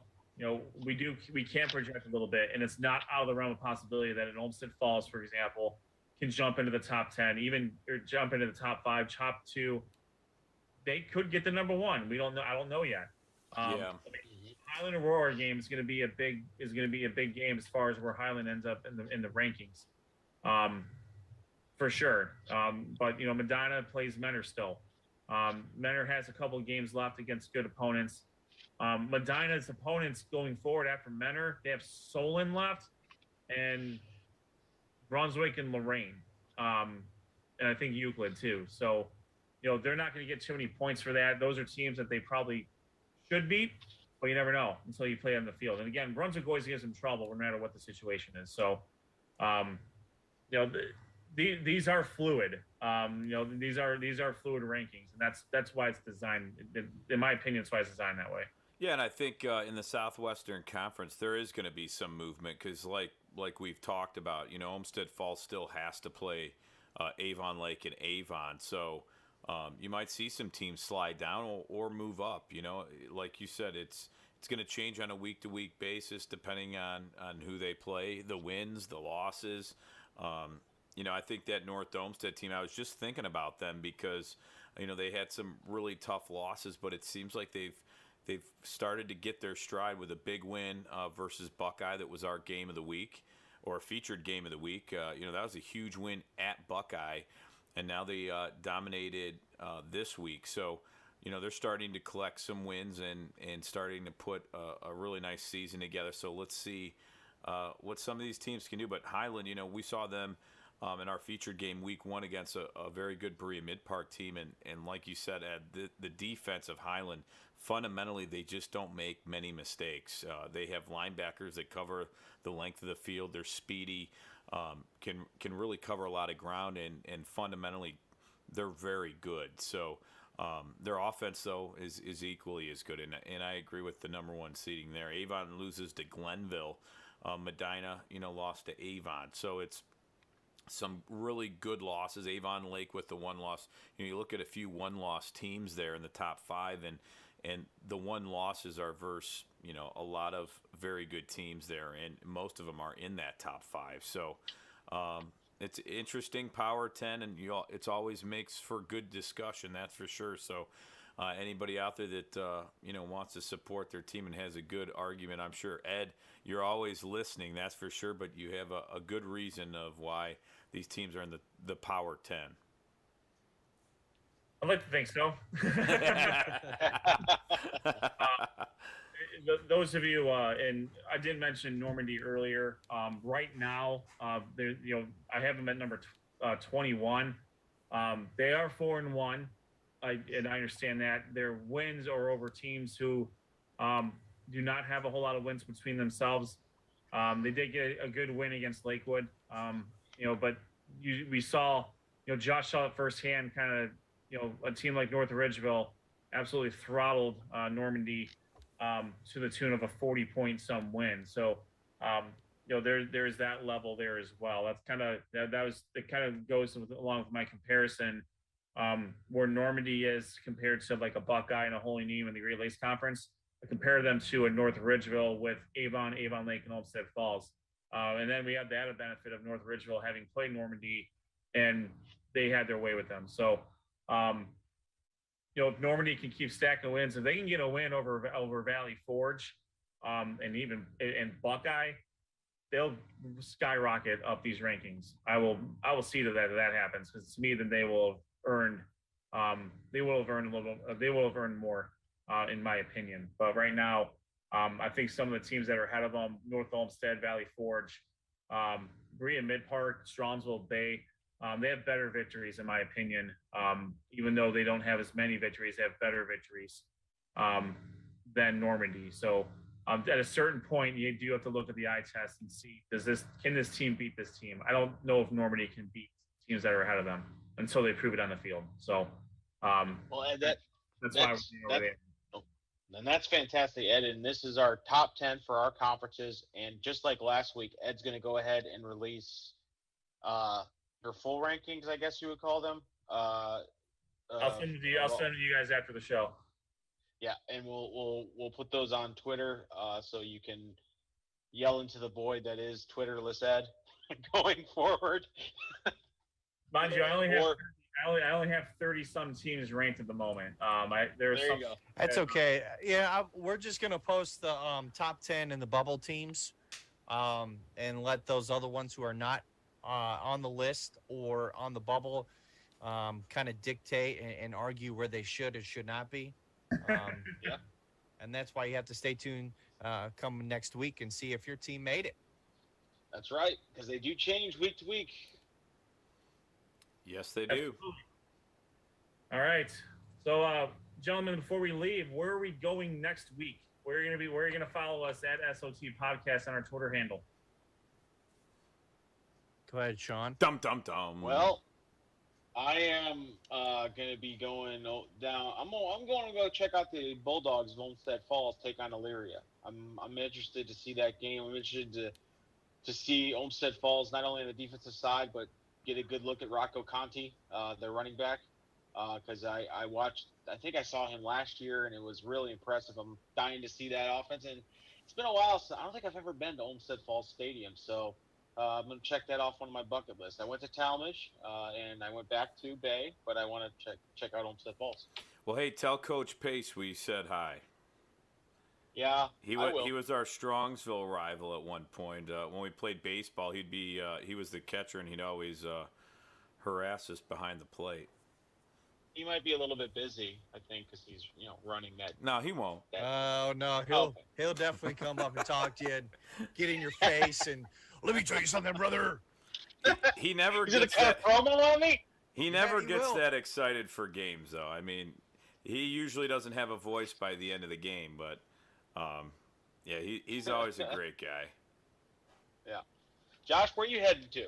we can project a little bit, and it's not out of the realm of possibility that an Olmsted Falls, for example, can jump into the top 10, or jump into the top 5, top 2. They could get the number 1. We don't know. I don't know yet. Highland Aurora game is going to be a big game as far as where Highland ends up in the rankings, for sure. But Medina plays Menor still. Menor has a couple of games left against good opponents. Medina's opponents going forward after Menor, they have Solon left and Brunswick and Lorraine, and I think Euclid too. So, they're not going to get too many points for that. Those are teams that they probably should beat, but you never know until you play on the field. And again, Brunswick always gives them trouble no matter what the situation is. So, these are fluid. These are fluid rankings, and that's why it's designed. In my opinion, it's why it's designed that way. Yeah, and I think in the Southwestern Conference there is going to be some movement because, like we've talked about, Olmsted Falls still has to play Avon Lake and Avon, so you might see some teams slide down or move up. Like you said, it's going to change on a week-to-week basis depending on who they play, the wins, the losses. I think that North Olmsted team, I was just thinking about them because, they had some really tough losses, but it seems like they've started to get their stride with a big win versus Buckeye. That was our game of the week, or featured game of the week. That was a huge win at Buckeye, and now they dominated this week. So, they're starting to collect some wins and starting to put a really nice season together. So let's see what some of these teams can do. But Highland, we saw them in our featured game week 1 against a very good Berea-Midpark team. And like you said, Ed, the defense of Highland, fundamentally, they just don't make many mistakes. They have linebackers that cover the length of the field. They're speedy, can really cover a lot of ground, and fundamentally, they're very good. So their offense, though, is equally as good. And I agree with the number 1 seeding there. Avon loses to Glenville. Medina, lost to Avon. So it's some really good losses. Avon Lake with the 1 loss. You look at a few 1-loss teams there in the top 5, and the 1 losses are versus a lot of very good teams there, and most of them are in that top 5. So it's interesting, Power 10, and it's always makes for good discussion, that's for sure. So anybody out there that wants to support their team and has a good argument, I'm sure, Ed, you're always listening, that's for sure, but you have a good reason of why these teams are in the Power 10. I'd like to think so. Those of you, and I did mention Normandy earlier. Right now, I have them at number 21. They are 4-1, and I understand that their wins are over teams who do not have a whole lot of wins between themselves. They did get a good win against Lakewood, but we saw, Josh saw it firsthand, kind of. A team like North Ridgeville absolutely throttled Normandy to the tune of a 40-point-some win. So, there's that level there as well. That's kind of it kind of goes along with my comparison where Normandy is compared to like a Buckeye and a Holy Name in the Great Lakes Conference. I compare them to a North Ridgeville with Avon Lake, and Olmsted Falls. And then we have the added benefit of North Ridgeville having played Normandy, and they had their way with them. So, if Normandy can keep stacking wins, if they can get a win over Valley Forge, and Buckeye, they'll skyrocket up these rankings. I will see to that if that happens, because to me, then they will have earned more, in my opinion. But right now, I think some of the teams that are ahead of them, North Olmsted, Valley Forge, Berea-Midpark, Strongsville Bay, they have better victories, in my opinion. Even though they don't have as many victories, they have better victories than Normandy. So at a certain point, you do have to look at the eye test and see, can this team beat this team? I don't know if Normandy can beat teams that are ahead of them until they prove it on the field. So that's why we're there. And that's fantastic, Ed. And this is our top 10 for our conferences. And just like last week, Ed's going to go ahead and release your full rankings, I guess you would call them. I'll send it to you. I'll send it to you guys after the show. Yeah, and we'll put those on Twitter, so you can yell into the void that is Twitterless Ed going forward. Mind you, I I only have 30-some teams ranked at the moment. There you go. That's okay. Yeah, we're just gonna post the top 10 in the bubble teams, and let those other ones who are not on the list or on the bubble kind of dictate and argue where they should or should not be. Yeah. And that's why you have to stay tuned come next week and see if your team made it. That's right, because they do change week to week. Yes, they do. All right. So, gentlemen, before we leave, where are we going next week? Where are you going to follow us at SOT Podcast on our Twitter handle? Go ahead, Sean. Dum dum dum. Well, I am going to be going down. I'm going to go check out the Bulldogs of Olmsted Falls take on Elyria. I'm interested to see that game. I'm interested to see Olmsted Falls not only on the defensive side, but get a good look at Rocco Conti, their running back, because I think I saw him last year, and it was really impressive. I'm dying to see that offense, and it's been a while. So I don't think I've ever been to Olmsted Falls Stadium, so I'm going to check that off one of my bucket lists. I went to Talmadge, and I went back to Bay, but I want to check out Olmsted Falls. Well, hey, tell Coach Pace we said hi. Yeah, he was our Strongsville rival at one point. When we played baseball, he was the catcher, and he'd always harass us behind the plate. He might be a little bit busy, I think, because he's running that. No, he won't. Oh no, he'll definitely come up and talk to you and get in your face and let me tell you something, brother. He never Is it a gets kind of promo on me? He never he gets will. that excited for games, though. I mean, he usually doesn't have a voice by the end of the game, but yeah, he's always a great guy. Yeah. Josh, where are you heading to?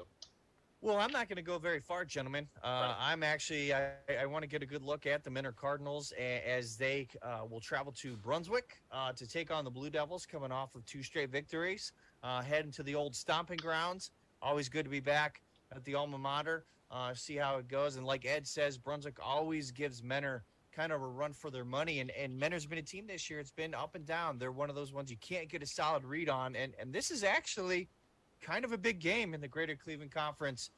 Well, I'm not going to go very far, gentlemen. I'm actually, I want to get a good look at the Menor Cardinals as they will travel to Brunswick to take on the Blue Devils, coming off of 2 straight victories, heading to the old stomping grounds. Always good to be back at the alma mater, see how it goes. And like Ed says, Brunswick always gives Menor kind of a run for their money. And Menor's been a team this year. It's been up and down. They're one of those ones you can't get a solid read on. And this is actually kind of a big game in the Greater Cleveland Conference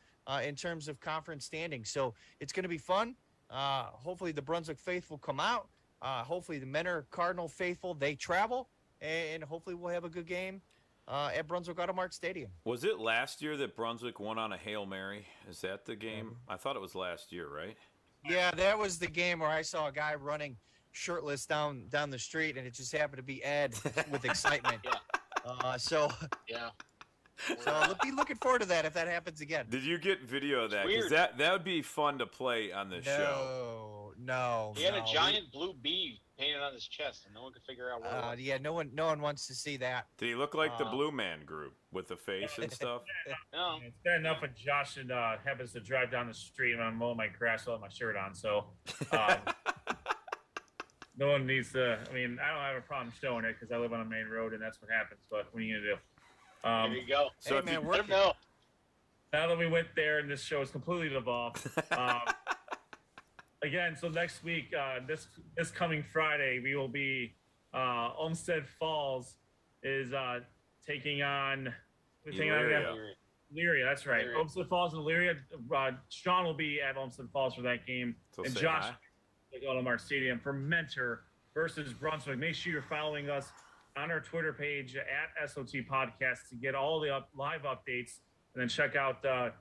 in terms of conference standing. So it's going to be fun. Hopefully the Brunswick faithful come out. Hopefully the Menor Cardinal faithful, they travel. And hopefully we'll have a good game at Brunswick Automart Stadium. Was it last year that Brunswick won on a Hail Mary? Is that the game? I thought it was last year, right? Yeah, that was the game where I saw a guy running shirtless down the street, and it just happened to be Ed with excitement. Yeah. So be looking forward to that if that happens again. Did you get video of that? Weird. Because that would be fun to play on the show. No. He had a giant blue bee painted on his chest, and no one could figure out what it was. Yeah, no one wants to see that. Did he look like the Blue Man Group with the face and stuff? No. It's bad enough when Josh happens to drive down the street and I'm mowing my grass with my shirt on. So no one needs to. I mean, I don't have a problem showing it because I live on a main road and that's what happens. But what are you gonna do? There you go. So hey, if man, you- Let him know. Now that we went there and this show is completely devolved. Again, so next week, this coming Friday, we will be Olmsted Falls is taking on Elyria. That's right. Elyria. Olmsted Falls and Elyria. Sean will be at Olmsted Falls for that game, So and say Josh hi. at Automart Stadium for Mentor versus Brunswick. Make sure you're following us on our Twitter page at SOT Podcast to get all the live updates, and then check out the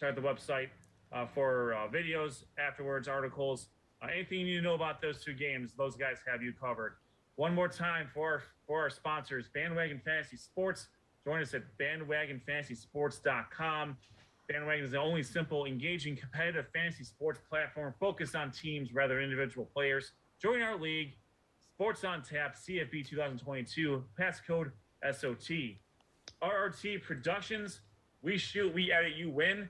website for videos afterwards, articles, anything you need to know about those 2 games. Those guys have you covered. One more time for our sponsors, Bandwagon Fantasy Sports. Join us at bandwagonfantasysports.com. Bandwagon is the only simple, engaging, competitive fantasy sports platform focused on teams rather than individual players. Join our league, Sports on Tap, CFB 2022, passcode SOT. RRT Productions, we shoot, we edit, you win.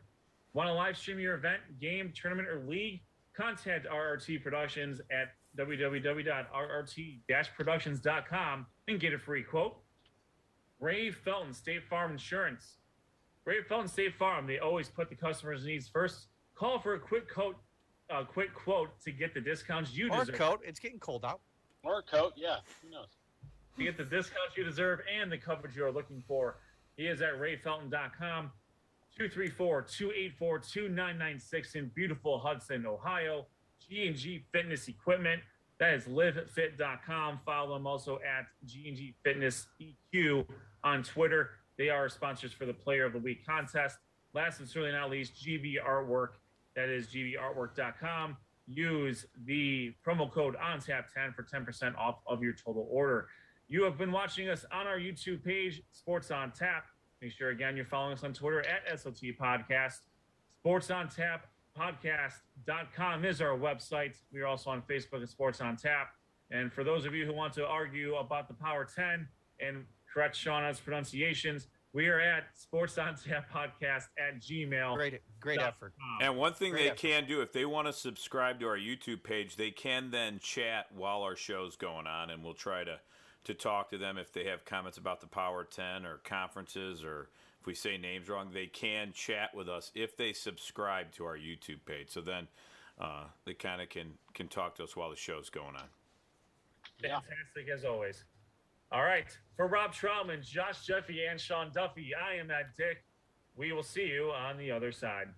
Want to live stream your event, game, tournament, or league? Contact RRT Productions at www.rrt-productions.com and get a free quote. Ray Felton, State Farm Insurance. Ray Felton, State Farm, they always put the customer's needs first. Call for a quick quote to get the discounts you Or deserve. coat. It's getting cold out. Or a coat, yeah. Who knows? To get the discounts you deserve and the coverage you are looking for. He is at rayfelton.com. 234-284-2996 in beautiful Hudson, Ohio. G&G Fitness Equipment. That is livefit.com. Follow them also at G&G Fitness EQ on Twitter. They are sponsors for the Player of the Week contest. Last and certainly not least, GB Artwork. That is gbartwork.com. Use the promo code ONTAP10 for 10% off of your total order. You have been watching us on our YouTube page, Sports on Tap. Make sure, again, you're following us on Twitter at SOT Podcast. Sports on Tap podcast.com is our website. We are also on Facebook at Sports on Tap. And for those of you who want to argue about the Power 10 and correct Shauna's pronunciations, we are at Sports on Tap podcast at Gmail. Great effort. And one thing they can do, if they want to subscribe to our YouTube page, they can then chat while our show's going on, and we'll try to talk to them if they have comments about the Power 10 or conferences, or if we say names wrong. They can chat with us if they subscribe to our YouTube page. So then they kind of can talk to us while the show's going on. Fantastic as always. All right. For Rob Troutman, Josh Jeffy, and Sean Duffy, I am Ed Dick. We will see you on the other side.